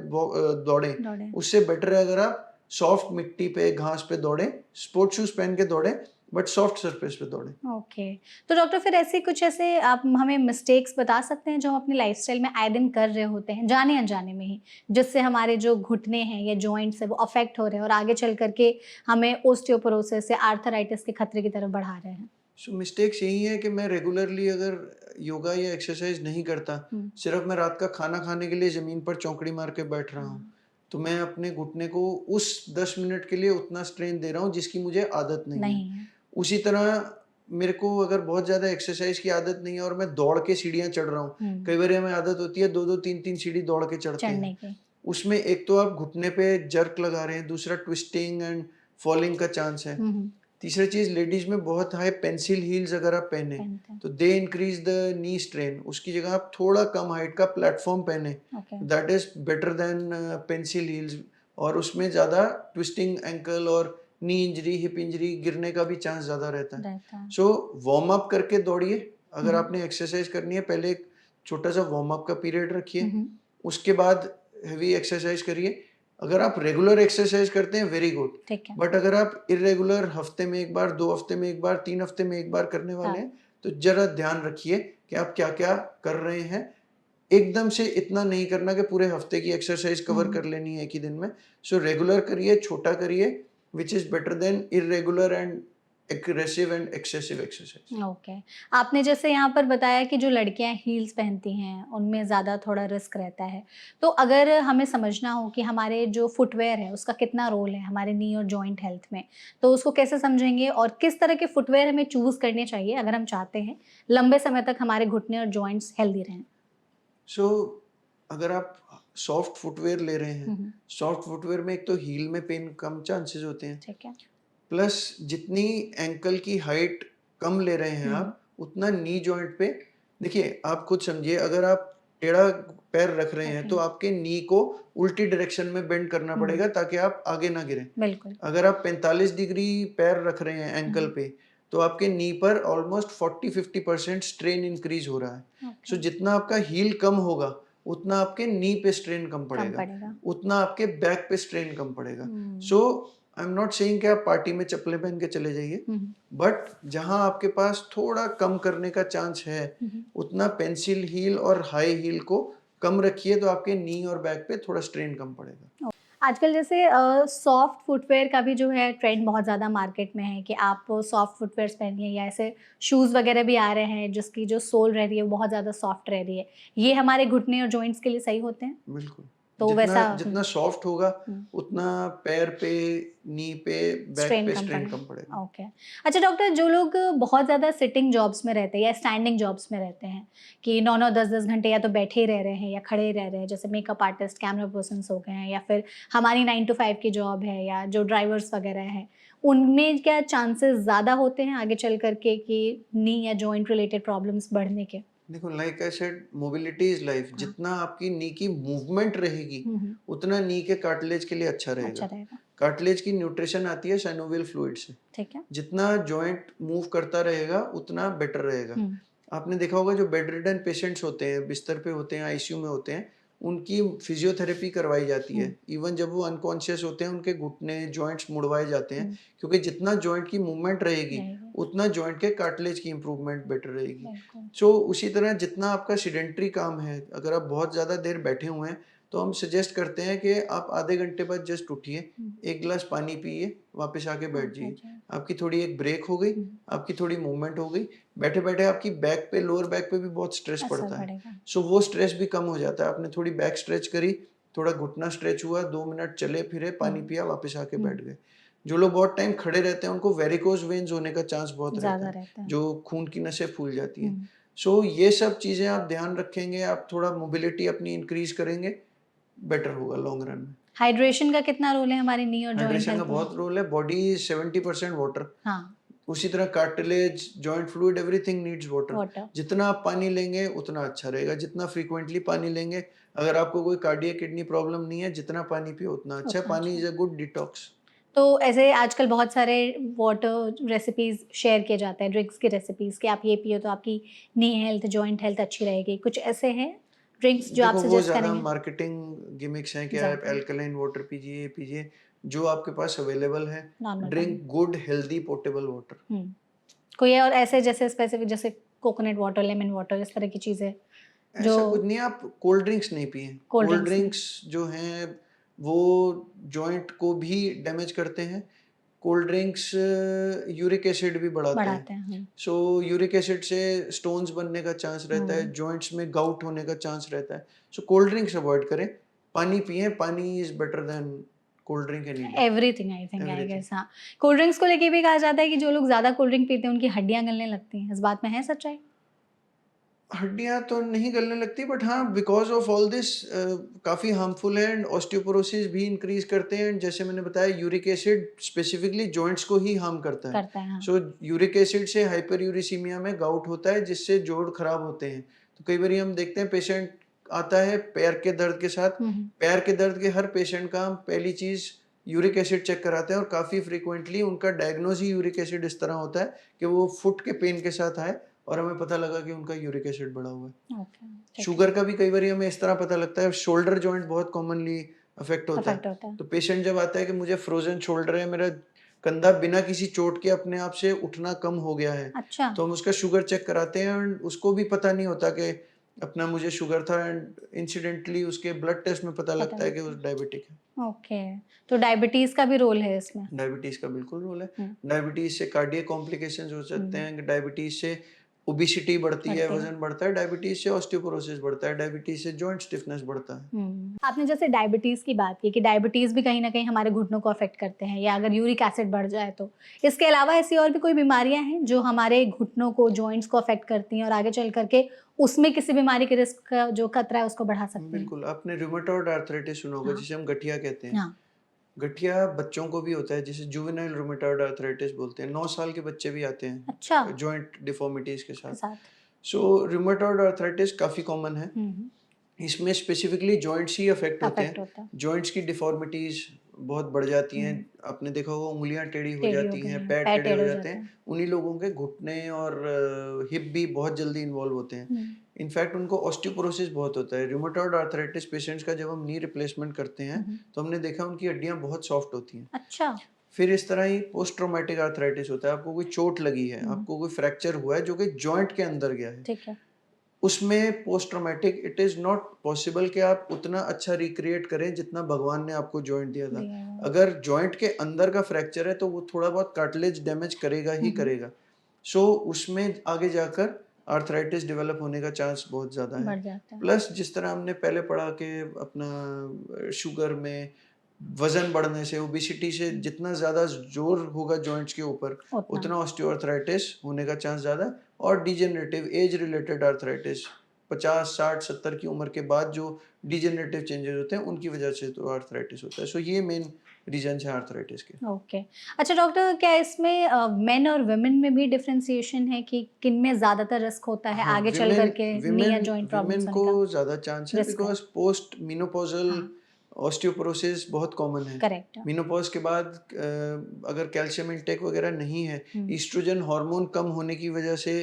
दौड़ें, उससे बेटर है अगर आप सॉफ्ट मिट्टी पे, घास पे दौड़ें, स्पोर्ट्स शूज पहन के दौड़ें, बट सॉफ्ट सरफेस पे दौड़ें। ओके। तो डॉक्टर फिर ऐसे आप हमें मिस्टेक्स बता सकते हैं जो हम अपनी लाइफस्टाइल में आए दिन कर रहे होते हैं जाने अनजाने में ही, जिससे हमारे जो घुटने हैं या जॉइंट्स है वो अफेक्ट हो रहे हैं और आगे चल करके हमें ओस्टियोपोरोसिस या आर्थराइटिस के खतरे की तरफ बढ़ा रहे हैं? सो मिस्टेक्स यही है कि मैं रेगुलरली अगर योगा या एक्सरसाइज नहीं करता, सिर्फ मैं रात का खाना खाने के लिए जमीन पर चौकड़ी मार के बैठ रहा हूँ, तो मैं अपने घुटने को उस 10 मिनट के लिए उतना स्ट्रेन दे रहा हूँ जिसकी मुझे आदत नहीं है। उसी तरह मेरे को अगर बहुत ज्यादा एक्सरसाइज की आदत नहीं है और मैं दौड़ के सीढ़ियां चढ़ रहा हूँ, कई बार हमें आदत होती है 2-2, 3-3 सीढ़ी दौड़ के चढ़ते हैं, उसमें एक तो आप घुटने पे जर्क लगा रहे हैं, दूसरा ट्विस्टिंग एंड फॉलिंग का चांस है, तीसरा चीज लेडीज में बहुत हाई पेंसिल हील्स अगर आप पहने तो they increase the knee strain. उसकी जगह आप थोड़ा कम हाइट का प्लेटफॉर्म पहने, that is better then pencil heels, और उसमें ज्यादा ट्विस्टिंग एंकल और नी इंजरी, हिप इंजरी, गिरने का भी चांस ज्यादा रहता है। सो वार्म अप करके दौड़िए, अगर आपने एक्सरसाइज करनी है, पहले एक छोटा सा वार्म अप का पीरियड रखिए, उसके बाद हेवी एक्सरसाइज करिए। अगर आप रेगुलर एक्सरसाइज करते हैं, वेरी गुड। बट अगर आप इरेगुलर, हफ्ते में एक बार, 2 हफ्ते में एक बार, 3 हफ्ते में एक बार करने वाले हैं, तो जरा ध्यान रखिए कि आप क्या क्या कर रहे हैं। एकदम से इतना नहीं करना कि पूरे हफ्ते की एक्सरसाइज कवर कर लेनी है एक ही दिन में। सो रेगुलर करिए, छोटा करिए, which is better then irregular and aggressive and excessive exercise. Okay. आपने जैसे यहाँ पर बताया कि जो लड़कियां हील्स पहनती हैं उनमें ज़्यादा थोड़ा रिस्क रहता है, तो अगर हमें समझना हो कि हमारे जो फुटवेयर है उसका कितना रोल है हमारे नी और जॉइंट हेल्थ में, तो उसको कैसे समझेंगे और किस तरह के फुटवेयर हमें चूज़ करने चाहिए अगर हम चाहते हैं लंबे समय तक हमारे घुटने और जॉइंट्स हेल्दी रहें? सो अगर आप सॉफ्ट फुटवेयर ले रहे हैं, सॉफ्ट फुटवेयर में एक तो हील में पेन कम चांसेस होते हैं, ठीक है। प्लस जितनी एंकल की हाइट कम ले रहे हैं आप, उतना नी जॉइंट पे, देखिए आप खुद समझिए, अगर आप टेढ़ा पैर रख रहे हैं तो आपके नी को उल्टी डायरेक्शन में बेंड करना पड़ेगा ताकि आप आगे ना गिरें। बिल्कुल। अगर आप 45 डिग्री पैर रख रहे हैं एंकल पे, तो आपके नी पर ऑलमोस्ट 40-50% स्ट्रेन इंक्रीज हो रहा है। सो जितना आपका हील कम होगा, उतना आपके नी पे स्ट्रेन कम पड़ेगा, उतना आपके बैक पे स्ट्रेन कम पड़ेगा। सो आई एम नॉट सेइंग कि आप पार्टी में चप्पलें पहन के चले जाइए, बट जहां आपके पास थोड़ा कम करने का चांस है, उतना पेंसिल हील और हाई हील को कम रखिए, तो आपके नी और बैक पे थोड़ा स्ट्रेन कम पड़ेगा। आजकल जैसे सॉफ्ट फुटवेयर का भी जो है ट्रेंड बहुत ज़्यादा मार्केट में है कि आप सॉफ्ट फुटवेयर्स पहनिए, या ऐसे शूज़ वगैरह भी आ रहे हैं जिसकी जो सोल रह रही है वो बहुत ज़्यादा सॉफ्ट रह रही है। ये हमारे घुटने और जॉइंट्स के लिए सही होते हैं? बिल्कुल। तो जितना वैसा जितना सॉफ्ट होगा, उतना पैर पे, नी पे, बैक पे स्ट्रेन कम पड़ेगा। ओके। अच्छा डॉक्टर, जो लोग बहुत ज़्यादा सिटिंग जॉब्स में रहते हैं या स्टैंडिंग जॉब्स में रहते हैं कि 9-9 10-10 घंटे या तो बैठे ही रह रहे हैं या खड़े ही रह रहे हैं, जैसे मेकअप आर्टिस्ट, कैमरा पर्सन्स हो गए हैं, या फिर हमारी 9 टू 5 की जॉब है, या जो ड्राइवर्स वगैरह हैं, उनमें क्या चांसेस ज़्यादा होते हैं आगे चल कर के कि नी या जॉइंट रिलेटेड प्रॉब्लम्स बढ़ने के? देखो, like I said, mobility is life. जितना आपकी नी की मूवमेंट रहेगी, उतना नी के कार्टिलेज के लिए अच्छा रहेगा। कार्टिलेज की न्यूट्रिशन आती है साइनोवियल फ्लूइड से। ठीक है। जितना जॉइंट मूव करता रहेगा, उतना बेटर रहेगा। आपने देखा होगा, जो बेड रिडन पेशेंट्स होते हैं, बिस्तर पे होते हैं, आईसीयू में होते हैं, उनकी फिजियोथेरेपी करवाई जाती है। इवन जब वो अनकॉन्शियस होते हैं, उनके घुटने, जॉइंट्स मुड़वाए जाते हैं, क्योंकि जितना जॉइंट की मूवमेंट रहेगी, उतना जॉइंट के कार्टिलेज की इंप्रूवमेंट बेटर रहेगी। सो उसी तरह जितना आपका सीडेंटरी काम है, अगर आप बहुत ज़्यादा देर बैठे हुए हैं, तो हम सजेस्ट करते हैं कि आप आधे घंटे बाद जस्ट उठिए, एक गिलास पानी पिए, वापस आके बैठ जाइए। आपकी थोड़ी एक ब्रेक हो गई, आपकी थोड़ी मूवमेंट हो गई। बैठे बैठे आपकी बैक पे, लोअर बैक पे भी बहुत स्ट्रेस पड़ता है, सो वो स्ट्रेस भी कम हो जाता है। आपने थोड़ी बैक स्ट्रेच करी, थोड़ा घुटना स्ट्रेच हुआ, 2 मिनट चले फिरे, पानी पिया, वापस आके बैठ गए। जो लोग बहुत टाइम खड़े रहते हैं, उनको वेरिकोज वेन्स होने का चांस बहुत रहता है, जो खून की नसें फूल जाती है। सो ये सब चीजें आप ध्यान रखेंगे, आप थोड़ा मोबिलिटी अपनी इंक्रीज करेंगे, बेटर होगा लॉन्ग रन में। हाइड्रेशन का कितना रोल है हमारी नी और जॉइंट हेल्थ में? हाइड्रेशन का बहुत रोल है। Body 70% water. उसी तरह cartilage, joint fluid, everything needs water. जितना आप पानी लेंगे उतना अच्छा रहेगा, जितना फ्रीक्वेंटली पानी लेंगे। अगर आपको कोई कार्डियक किडनी प्रॉब्लम नहीं है, जितना पानी पियो उतना अच्छा है। पानी इज अ गुड डिटॉक्स। तो ऐसे आजकल बहुत सारे वाटर रेसिपीज शेयर किए जाते हैं, ड्रिंक्स की रेसिपीज, कि आप ये पियो तो आपकी नी हेल्थ, जॉइंट हेल्थ अच्छी रहेगी। कुछ ऐसे हैं ड्रिंक्स जो आप देखो, वो सजेस्ट ज़्यादा करेंगे? मार्केटिंग गिमिक्स हैं कि आप अल्कलाइन वाटर पीजिए, पीजिए। जो आपके पास अवेलेबल है, drink good healthy portable water. कोई और ऐसे जैसे स्पेसिफिक, जैसे कोकोनट वाटर, लेमन वाटर, इस तरह की चीज़ें जो? ऐसा कुछ नहीं है, आप कोल्ड ड्रिंक्स नहीं पिए। कोल्ड ड्रिंक्स जो हैं, वो जॉइंट को भी डैमेज करते हैं। कोल्ड ड्रिंक्स यूरिक एसिड भी बढ़ाते हैं। सो यूरिक एसिड से स्टोन्स बनने का चांस रहता है, जॉइंट्स में गाउट होने का चांस रहता है। सो कोल्ड ड्रिंक्स अवॉइड करें, पानी पिए। पानी is better than cold drink any day. Everything I think, I guess. हाँ, कोल्ड ड्रिंक्स को लेके भी कहा जाता है कि जो लोग ज़्यादा कोल्ड ड्रिंक पीते हैं उनकी हड्डियाँ गलने लगती हैं। इस बात में है सच्चाई? हड्डियाँ तो नहीं गलने लगती, बट हाँ, बिकॉज ऑफ ऑल दिस काफ़ी हार्मफुल है, एंड ऑस्टियोपोरोसिस भी इंक्रीज करते हैं। जैसे मैंने बताया, यूरिक एसिड स्पेसिफिकली जॉइंट्स को ही हार्म करता है। सो यूरिक एसिड से हाइपर यूरिसीमिया में गाउट होता है, जिससे जोड़ खराब होते हैं। तो कई बार हम देखते हैं, पेशेंट आता है पैर के दर्द के साथ। पैर के दर्द के हर पेशेंट का हम पहली चीज़ यूरिक एसिड चेक कराते हैं, और काफ़ी फ्रीक्वेंटली उनका डायग्नोज ही यूरिक एसिड इस तरह होता है कि वो फुट के पेन के साथ आए, और हमें पता लगा कि उनका यूरिक एसिड बढ़ा हुआ है। ओके, ठीक है। शुगर का भी कई बार हमें इस तरह पता लगता है। शोल्डर जॉइंट बहुत कॉमनली अफेक्ट होता अफेक्ट है। होता है। तो पेशेंट जब आता है कि मुझे फ्रोजन शोल्डर है, मेरा कंधा बिना किसी चोट के अपने आप से उठना कम हो गया है, अच्छा, तो हम उसका शुगर चेक कराते हैं और उसको भी पता नहीं होता कि अपना मुझे शुगर था, एंड इंसिडेंटली उसके ब्लड टेस्ट में पता पता लगता है कि लगता वो है। डायबिटिक है। ओके, तो डायबिटीज़ का भी रोल है इसमें? डायबिटीज का बिल्कुल रोल है। हुँ, डायबिटीज से कार्डियक कॉम्प्लिकेशंस हो सकते हुँ, हैं, डायबिटीज से ओबेसिटी बढ़ती है, बढ़ती है। वजन बढ़ता है, डायबिटीज से ऑस्टियोपोरोसिस बढ़ता है, डायबिटीज से जॉइंट स्टिफनेस बढ़ता है। आपने जैसे डायबिटीज़ की बात की कि डायबिटीज़ भी कहीं न कहीं हमारे घुटनों को अफ़ेक्ट करते हैं या अगर यूरिक एसिड बढ़ जाए तो। इसके अलावा ऐसी और भी कोई बीमारियाँ हैं जो हमारे घुटनों को, जॉइंट्स को अफ़ेक्ट करती हैं और आगे चल कर के उसमें किसी बीमारी के रिस्क का जो खतरा है उसको बढ़ा सकती हैं? बिल्कुल, आपने रूमेटॉइड आर्थराइटिस सुना होगा हाँ, जिसे हम गठिया कहते हैं। हाँ। गठिया बच्चों को भी होता है जिसे जुवेनाइल रूमेटॉइड आर्थराइटिस बोलते हैं। 9 साल के बच्चे भी आते अच्छा, हैं जॉइंट डिफॉर्मिटीज के के साथ। साथ। सो रूमेटॉइड आर्थराइटिस काफ़ी कॉमन है। हुँ, हुँ। इसमें स्पेसिफिकली जॉइंट्स ही अफेक्ट होते अफ़ेक्ट हैं। होता है। जॉइंट्स की डिफॉर्मिटीज बहुत बढ़ जाती हैं। हुँ, आपने देखा होगा उंगलियां टेढ़ी हो टेढ़ी हो जाती गई हैं, हैं, पैर पैर टेढ़े हो टेढ़े हो जाते जाते हैं। हैं। उन्हीं लोगों के घुटने और हिप भी बहुत जल्दी इन्वॉल्व होते हैं। हुँ, इनफैक्ट उनको ऑस्टियोपोरोसिस बहुत होता है। रूमेटॉइड आर्थराइटिस पेशेंट्स का जब हम नी रिप्लेसमेंट करते हैं हुँ, हुँ। तो हमने देखा उनकी हड्डियां बहुत सॉफ्ट होती हैं। अच्छा। फिर इस तरह ही पोस्ट ट्रॉमेटिक आर्थराइटिस होता है। आपको कोई चोट लगी है, हुँ, आपको कोई फ्रैक्चर हुआ है जो कि जॉइंट के अंदर गया है। ठीक है। उसमें post traumatic it is not possible कि आप उतना अच्छा रिक्रिएट करें जितना भगवान ने आपको जॉइंट दिया था। दिया हुआ। अगर जॉइंट के अंदर का फ्रैक्चर है तो वो थोड़ा बहुत कार्टिलेज डैमेज करेगा ही हुँ, हुँ। करेगा। सो उसमें आगे जाकर आर्थराइटिस डेवलप होने का चांस बहुत ज़्यादा है। बढ़ जाता है। प्लस जिस तरह हमने पहले पढ़ा कि अपना शुगर में वज़न बढ़ने से, ओबेसिटी से हुँ, जितना ज़्यादा ज़ोर होगा जॉइंट्स के ऊपर, उतना। उतना ऑस्टियोआर्थराइटिस होने का चांस ज़्यादा है। और डिजेनरेटिव एज रिलेटेड आर्थराइटिस 50, 60, 70 की उम्र के बाद जो डिजेनरेटिव चेंजेस होते हैं, उनकी वजह से तो आर्थराइटिस होता है। सो ये मेन रीज़न्स हैं आर्थराइटिस के। ओके। अच्छा डॉक्टर क्या इसमें मेन और वुमेन में भी डिफरेंशिएशन है कि किनमें ज़्यादातर रिस्क होता है हाँ, आगे चल विमेन कर के नी या विमेन जॉइंट विमेन प्रॉब्लम्स होने को का ज़्यादा चांस है रिस्क है? बिकॉज़ पोस्ट मेनोपॉज़ल हाँ, ऑस्टियोपोरोसिस बहुत कॉमन है। करेक्ट है। मेनोपॉज़ के बाद अगर कैल्शियम इंटेक वगैरह नहीं है, हुँ, एस्ट्रोजन हार्मोन कम होने की वजह से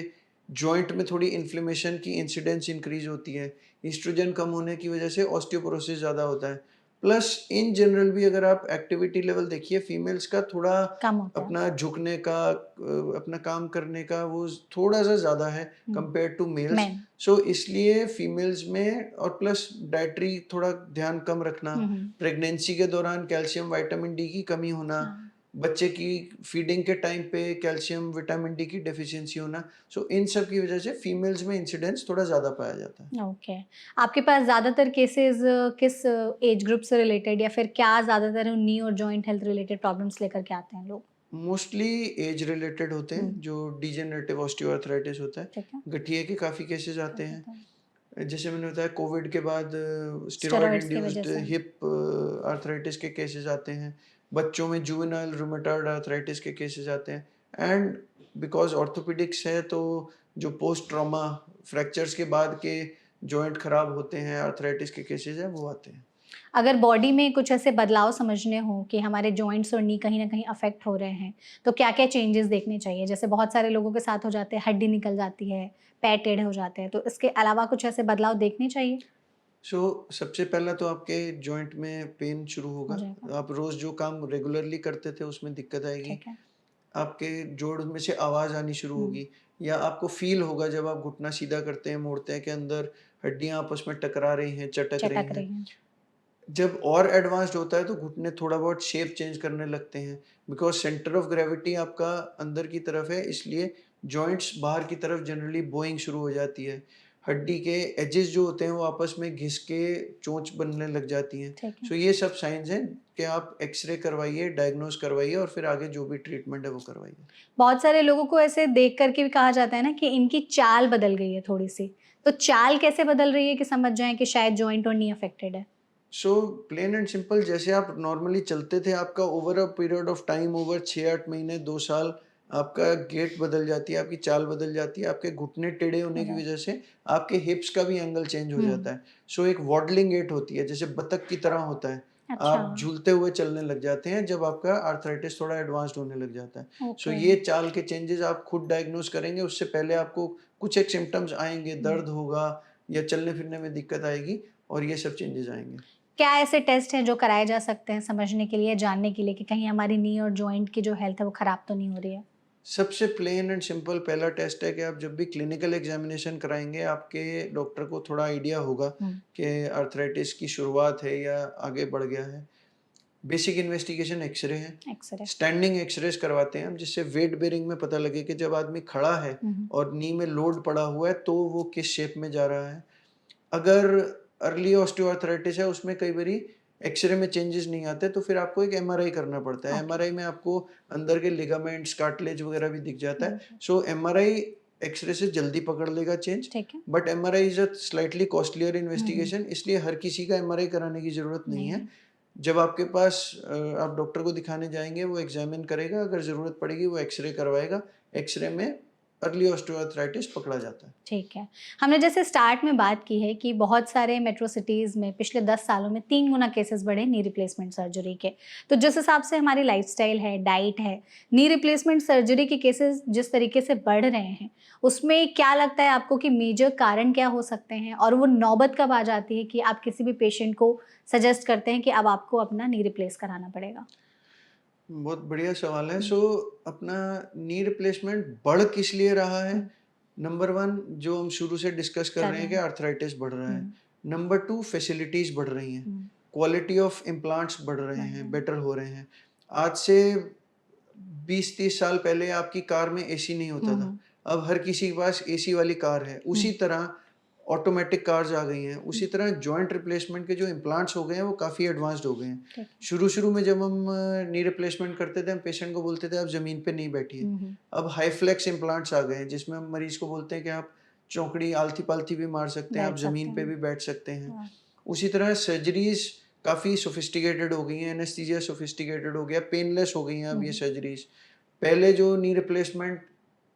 जॉइंट में थोड़ी इन्फ्लेमेशन की इंसिडेंस इंक्रीज़ होती है। एस्ट्रोजन कम होने की वजह से ऑस्टियोपोरोसिस ज़्यादा होता है। प्लस इन जनरल भी अगर आप एक्टिविटी लेवल देखिए, फीमेल्स का थोड़ा कम होता है। अपना झुकने का अपना काम करने का वो थोड़ा-सा ज़्यादा है हुँ, कंपेयर्ड टू मेल्स। मेन। सो इसलिए फीमेल्स में और प्लस डाइटरी थोड़ा ध्यान कम रखना, हुँ, हुँ। प्रेगनेंसी के दौरान कैल्शियम, विटामिन डी की कमी होना, हाँ, बच्चे की फीडिंग के टाइम पे कैल्शियम, विटामिन डी की डेफिशिएंसी होना। सो इन सब की वजह से फीमेल्स में इंसिडेंस थोड़ा ज़्यादा पाया जाता है। ओके। आपके पास ज़्यादातर केसेज़ किस एज ग्रुप से रिलेटेड या फिर क्या ज़्यादातर नी और जॉइंट हेल्थ रिलेटेड प्रॉब्लम्स लेकर के आते हैं लोग? मोस्टली एज रिलेटेड होते हुँ, हैं, जो डिजेनरेटिव ऑस्टियोआर्थराइटिस होता है। ठीक है। गठिए के काफ़ी केसेस आते काफ़ी होता है। हैं। जैसे मैंने बताया कोविड के बाद स्टेरॉयड स्टेरॉइड्स की वजह इंड्यूस्ड से। हिप आर्थराइटिस के केसेस आते हैं। बच्चों में जुवेनाइल रूमेटॉइड आर्थराइटिस के केसेस आते हैं। एंड बिकॉज़ ऑर्थोपेडिक्स है तो जो पोस्ट ट्रॉमा फ्रैक्चर्स के बाद के जॉइंट खराब होते हैं, आर्थराइटिस के केसेस हैं वो आते हैं। अगर बॉडी में कुछ ऐसे बदलाव समझने हों कि हमारे जॉइंट्स और नी कहीं न कहीं अफ़ेक्ट हो रहे हैं, तो क्या-क्या चेंजेस देखने चाहिए? जैसे बहुत सारे लोगों के साथ हो जाते हैं, हड्डी निकल जाती है, पैर टेढ़े हो जाते हैं, तो इसके अलावा कुछ ऐसे बदलाव देखने चाहिए? सो सबसे पहला तो आपके जॉइंट में पेन शुरू हो होगा। जाएगा, आप रोज़ जो काम रेगुलरली करते थे उसमें दिक्कत आएगी। ठीक है। आपके जोड़ में से आवाज़ आनी शुरू हुँ, होगी, या आपको फ़ील होगा जब आप घुटना सीधा करते हैं, मोड़ते हैं कि अंदर हड्डियाँ आपस में टकरा रही हैं, चटक रही चटक हैं। रही हैं। जब और एडवांस्ड होता है तो घुटने थोड़ा बहुत शेप चेंज करने लगते हैं, बिकॉज़ सेंटर ऑफ ग्रेविटी आपका अंदर की तरफ है, इसलिए जॉइंट्स बाहर की तरफ जनरली बोइंग शुरू हो जाती है। हड्डी के एजेस जो होते हैं वो आपस में घिस के चोंच बनने लग जाती हैं। ठीक है। सो ये सब साइन्स हैं कि आप एक्स-रे करवाइए, डायग्नोज़ करवाइए और फिर आगे जो भी ट्रीटमेंट है वो करवाइए। बहुत सारे लोगों को ऐसे देख कर के भी कहा जाता है ना कि इनकी चाल बदल गई है थोड़ी-सी। तो चाल कैसे बदल रही है कि समझ जाएँ कि शायद जॉइंट और नी अफ़ेक्टेड है? सो प्लेन एंड सिंपल, जैसे आप नॉर्मली चलते थे, आपका over a period of time, over 6-8 महीने 2 साल, आपका गेट बदल जाती है, आपकी चाल बदल जाती है, आपके घुटने टेढ़े हो होने की वजह जाता से आपके हिप्स का भी एंगल चेंज हो हुँ, जाता है। सो एक वॉडलिंग गेट होती है, जैसे बतख की तरह होता है। अच्छा। आप झूलते हुए चलने लग जाते हैं जब आपका आर्थराइटिस थोड़ा एडवांस्ड होने लग जाता है। So okay. ये चाल के चेंजेस आप खुद डायग्नोज करेंगे, उससे पहले आपको कुछ एक सिम्पटम्स आएँगे, दर्द होगा या चलने-फिरने में दिक्कत आएगी और ये सब चेंजेस आएँगे। क्या ऐसे टेस्ट हैं जो कराए जा सकते हैं समझने के लिए, जानने के लिए कि कहीं हमारी नी और जॉइंट की जो हेल्थ है वो खराब तो नहीं हो रही है? सबसे प्लेन एंड सिंपल पहला टेस्ट है कि आप जब भी क्लिनिकल एग्जामिनेशन कराएँगे, आपके डॉक्टर को थोड़ा आइडिया होगा हुँ। कि आर्थराइटिस की शुरुआत है या आगे बढ़ गया है। बेसिक इन्वेस्टिगेशन एक्स-रे है। एक्स-रे। स्टैंडिंग एक्स-रेज़ करवाते हैं हम, जिससे वेट बेयरिंग में पता लगे कि जब आदमी खड़ा है हुँ, हुँ। और नी में लोड पड़ा हुआ है, तो वो किस शेप में जा रहा है। अगर अर्ली ऑस्टियोआर्थराइटिस है, उसमें कई बारी एक्स-रे में चेंजेस नहीं आते, तो फिर आपको एक एमआरआई करना पड़ता है। ओके। एमआरआई में आपको अंदर के लिगामेंट्स, कार्टिलेज वगैरह भी दिख जाता है। बिल्कुल। सो एमआरआई एक्स-रे से जल्दी पकड़ लेगा चेंज, ठीक है। But MRI is a slightly costlier hmm, hmm. Investigation, इसलिए हर किसी का एमआरआई कराने की ज़रूरत नहीं नहीं है। है। जब आपके पास आप डॉक्टर को दिखाने जाएँगे, वो एग्ज़ामिन करेगा, अगर ज़रूरत पड़ेगी वो एक्स-रे करवाएगा। एक्स-रे में अर्ली ऑस्टियोआर्थराइटिस पकड़ा जाता है। ठीक है। हमने जैसे स्टार्ट में बात की है कि बहुत सारे मेट्रो सिटीज़ में पिछले 10 सालों में 3 गुना केसेज़ बढ़े नी रिप्लेसमेंट सर्जरी के। तो जिस हिसाब से हमारी लाइफ़स्टाइल है, डाइट है, नी रिप्लेसमेंट सर्जरी के केसेज़ जिस तरीके से बढ़ रहे हैं, उसमें क्या लगता है आपको कि मेजर कारण क्या हो सकते हैं? और वो नौबत कब आ जाती है कि आप किसी भी पेशेंट को सजेस्ट करते हैं कि अब आपको अपना नी रिप्लेस कराना पड़ेगा? बहुत बढ़िया सवाल है। हुँ, सो अपना नी रिप्लेसमेंट बढ़ किस लिए रहा है? हुँ। नंबर 1 जो हम शुरू से डिस्कस कर कर रहे रहे हैं कि हैं। आर्थराइटिस बढ़ रहा है। हुँ, नंबर 2 फैसिलिटीज़ बढ़ रही हैं। हुँ। क्वालिटी ऑफ इम्प्लांट्स बढ़ रहे बढ़ रहे हैं, हैं। बेटर हो रहे हैं। आज से 20-30 साल पहले आपकी कार में एसी नहीं हुँ, होता था। हुँ। अब हर किसी के पास एसी वाली कार है। हुँ, उसी तरह ऑटोमैटिक कार्स आ गई हैं। हुँ। उसी तरह जॉइंट रिप्लेसमेंट के जो इम्प्लांट्स हो गए हैं, वो काफ़ी एडवांस्ड हो गए हैं। ठीक है। शुरू-शुरू में जब हम नी रिप्लेसमेंट करते थे, हम पेशेंट को बोलते थे, "आप ज़मीन पे नहीं बैठिए।" हुँ, हुँ। अब हाई फ्लेक्स इम्प्लांट्स आ गए हैं, जिसमें हम मरीज़ को बोलते हैं कि आप चौकड़ी, आलती-पालती भी मार सकते हैं, आप बैठ सकते ज़मीन पे हैं। भी बैठ सकते हैं। हाँ। उसी तरह सर्जरीज़ काफ़ी सोफिस्टिकेटेड हो गई हैं, एनेस्थीसिया सोफिस्टिकेटेड हो गया, पेनलेस हो गई हैं हुँ, अब ये हुँ। सर्जरीज़। पहले जो नी रिप्लेसमेंट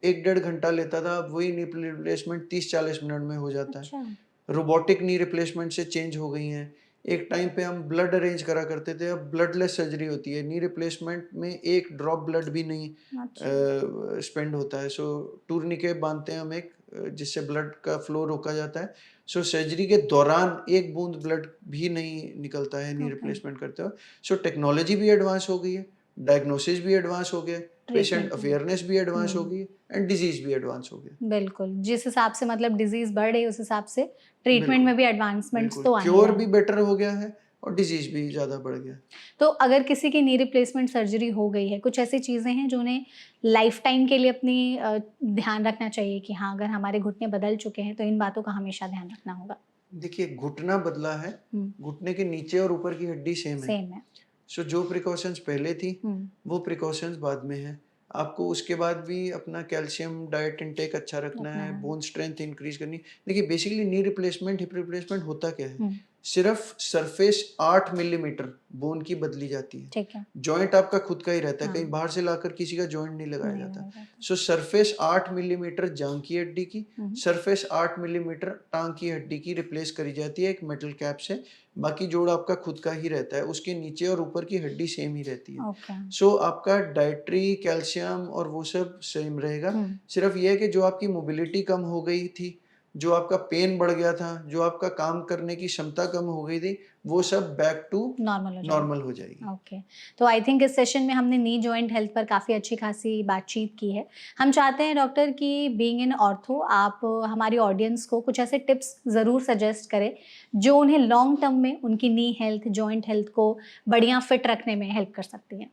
1 डेढ़ घंटा लेता था, अब वही नी रिप्लेसमेंट 30-40 मिनट में हो जाता है। अच्छा। रोबोटिक नी रिप्लेसमेंट से चेंज हो गई हैं। एक टाइम पे हम ब्लड अरेंज करा करते थे, अब ब्लडलेस सर्जरी होती है। नी रिप्लेसमेंट में एक ड्रॉप ब्लड भी नहीं अच्छा। स्पेंड होता है। सो टूरनिके बाँधते हैं हम एक जिससे ब्लड का फ्लो रोका जाता है। सो सर्जरी के दौरान एक बूँद ब्लड भी नहीं निकलता है नी ओके। रिप्लेसमेंट करते वक़्त। सो टेक्नोलॉजी भी एडवांस हो गई है, डायग्नोसिस भी एडवांस हो गया, पेशेंट ट्रीटमेंट भी। अवेयरनेस भी एडवांस हो हुँ, गई है एंड डिज़ीज़ भी एडवांस हो गया। बिल्कुल। जिस हिसाब से मतलब डिज़ीज़ बढ़ रही है, उस हिसाब से ट्रीटमेंट बिल्कुल। में भी एडवांसमेंट्स बिल्कुल, तो आ ही क्योर रहे भी हैं। बेटर हो गया है और डिज़ीज़ भी ज़्यादा बढ़ गया है। तो अगर किसी की नी रिप्लेसमेंट सर्जरी हो गई है, कुछ ऐसी चीज़ें हैं जो उन्हें लाइफ़ टाइम के लिए अपनी ध्यान रखना चाहिए कि हाँ, अगर हमारे घुटने बदल चुके हैं, तो इन बातों का हमेशा ध्यान रखना होगा? देखिए, घुटना बदला है, हुँ, घुटने के नीचे और ऊपर की हड्डी सेम है। सेम है। सो जो प्रिकॉशंस पहले थी, हुँ, वो प्रिकॉशंस बाद में हैं। आपको उसके बाद भी अपना कैल्शियम डाइट इंटेक अच्छा रखना रखना है, है। बोन स्ट्रेंथ इंक्रीज़ करनी देखिए basically knee replacement, hip replacement होता क्या है? हुँ, सिर्फ़ सरफेस 8 मिलीमीटर बोन की बदली जाती है। ठीक है। जॉइंट आपका खुद का ही रहता है, कहीं हाँ, बाहर से लाकर किसी का जॉइंट नहीं लगाया नहीं जाता। लगाया जाता। सो सरफेस 8 मिलीमीटर जाँघ की हड्डी की, हुँ, सरफेस 8 मिलीमीटर टाँग की हड्डी की रिप्लेस करी जाती है एक मेटल कैप से। बाकी जोड़ आपका खुद का ही रहता है, उसके नीचे और ऊपर की हड्डी सेम ही रहती है। ओके। सो आपका डाइटरी, कैल्शियम और वो सब सेम रहेगा। हुँ, सिर्फ़ ये है कि जो आपकी मोबिलिटी कम हो गई थी, जो आपका पेन बढ़ गया था, जो आपका काम करने की क्षमता कम हो गई थी, वो सब बैक टू नॉर्मल हो जाएगा। नॉर्मल हो जाएगी। ओके। तो आई थिंक इस सेशन में हमने नी जॉइंट हेल्थ पर काफ़ी अच्छी खासी बातचीत की है। हम चाहते हैं डॉक्टर कि बीइंग एन ऑर्थो आप हमारी ऑडियंस को कुछ ऐसे टिप्स ज़रूर सजेस्ट करें, जो उन्हें लॉन्ग टर्म में उनकी नी हेल्थ, जॉइंट हेल्थ को बढ़िया फिट रखने में हेल्प कर सकती हैं।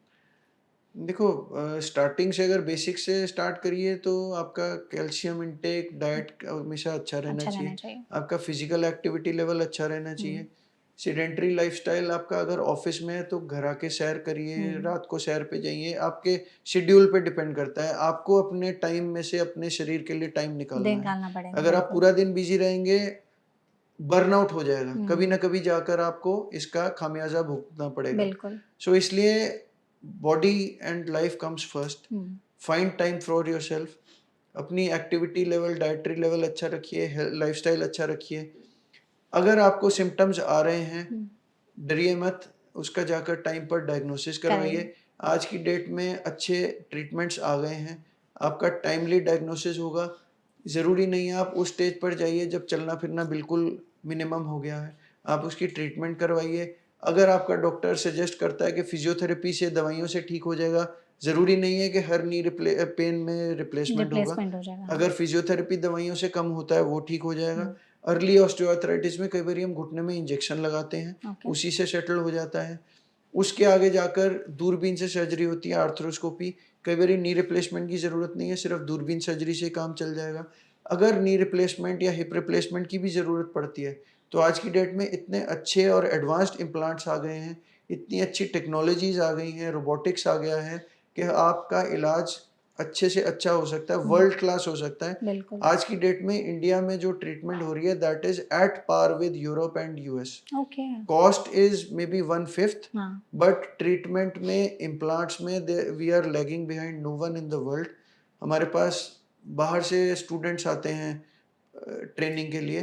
देखो स्टार्टिंग से अगर बेसिक से स्टार्ट करिए तो आपका कैल्शियम इंटेक, डाइट हमेशा अच्छा रहना अच्छा रहना चाहिए। चाहिए। आपका फिज़िकल एक्टिविटी लेवल अच्छा रहना हुँ, चाहिए। सेडेंटरी लाइफ़स्टाइल आपका अगर ऑफ़िस में है तो घर आके सैर करिए, हुँ। रात को सैर पे जाइए। आपके शेड्यूल पे डिपेंड करता है। आपको अपने टाइम में से अपने शरीर के लिए टाइम निकालना है। निकालना पड़ेगा, अगर आप बिल्कुल। पूरा दिन बिज़ी रहेंगे, बर्नआउट हो जाएगा। कभी हुँ, न कभी जाकर आपको इसका खामियाज़ा भुगतना पड़ेगा। बिल्कुल। सो इसलिए body and life comes first. Hmm, find time for yourself. अपनी एक्टिविटी लेवल, डाइटरी लेवल अच्छा रखिए, लाइफ़स्टाइल अच्छा रखिए। अगर आपको सिम्पटम्स आ रहे हैं, हुँ, डरिए मत, उसका जाकर टाइम पर डायग्नोसिस करवाइए। आज की डेट में अच्छे ट्रीटमेंट्स आ गए हैं, आपका टाइमली डायग्नोसिस होगा। ज़रूरी नहीं है आप उस स्टेज पर जाइए जब चलना फिरना बिल्कुल मिनिमम हो गया है, आप उसकी ट्रीटमेंट करवाइए। अगर आपका डॉक्टर सजेस्ट करता है कि फिजियोथेरेपी से, दवाइयों से ठीक हो जाएगा, ज़रूरी नहीं है कि हर नी पेन में रिप्लेसमेंट होगा। रिप्लेसमेंट हो जाएगा, हाँ। अगर फिजियोथेरेपी दवाइयों से कम होता है वो ठीक हो जाएगा। हुँ। अर्ली ऑस्टियोआर्थराइटिस में कई बार हम घुटने में इंजेक्शन लगाते हैं, ओके। उसी से सेटल हो जाता है। उसके आगे जाकर दूरबीन से सर्जरी होती है, आर्थ्रोस्कोपी। कई बार नी रिप्लेसमेंट की ज़रूरत नहीं है, सिर्फ दूरबीन सर्जरी से काम चल जाएगा। अगर नी रिप्लेसमेंट या हिप रिप्लेसमेंट की भी ज़रूरत पड़ती है, तो आज की डेट में इतने अच्छे और एडवांस्ड इम्प्लांट्स आ गए हैं, इतनी अच्छी टेक्नोलॉजीज़ आ गई हैं, रोबोटिक्स आ गया है कि आपका इलाज अच्छे से अच्छा हो सकता है, वर्ल्ड क्लास हो सकता है। बिल्कुल। आज की डेट में इंडिया में जो ट्रीटमेंट हो रही है that is at par with Europe and US. Okay. Cost is maybe 1/5, हाँ। बट ट्रीटमेंट में, इम्प्लांट्स में we are lagging behind no one in the world. हमारे पास बाहर से स्टूडेंट्स आते हैं ट्रेनिंग के लिए,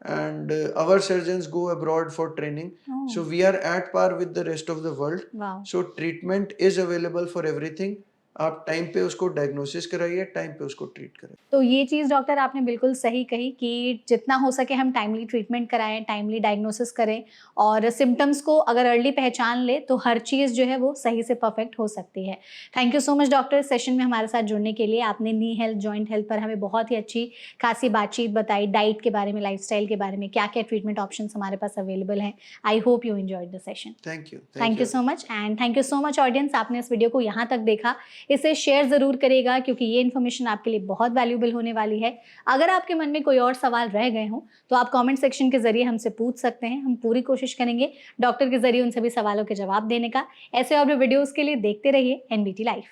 and our surgeons go abroad for training, oh! So we are at par with the rest of the world. Wow! So treatment is available for everything. आप time पे उसको डायग्नोसिस कराइए, टाइम पे उसको ट्रीट करें। तो ये चीज़ डॉक्टर आपने बिल्कुल सही कही कि जितना हो सके हम टाइमली ट्रीटमेंट कराएँ, टाइमली डायग्नोसिस करें और सिम्पटम्स को अगर अर्ली पहचान लें तो हर चीज़ जो है वो सही से परफेक्ट हो सकती है। Thank you so much doctor session में हमारे साथ जुड़ने के लिए। आपने नी हेल्थ, जॉइंट हेल्थ पर हमें बहुत ही अच्छी खासी बातचीत बताई, डाइट के बारे में, लाइफ़स्टाइल के बारे में, क्या-क्या ट्रीटमेंट ऑप्शंस हमारे पास अवेलेबल हैं। I hope you enjoyed the session. Thank you. Thank you so much and thank you so much audience, आपने इस वीडियो को यहाँ तक देखा। इसे शेयर ज़रूर करिएगा क्योंकि ये इन्फॉर्मेशन आपके लिए बहुत वैल्यूएबल होने वाली है। अगर आपके मन में कोई और सवाल रह गए हों तो आप कमेंट सेक्शन के ज़रिए हमसे पूछ सकते हैं। हम पूरी कोशिश करेंगे डॉक्टर के ज़रिए उन सभी सवालों के जवाब देने का। ऐसे और भी वीडियोज़ के लिए देखते रहिए एनबीटी लाइव।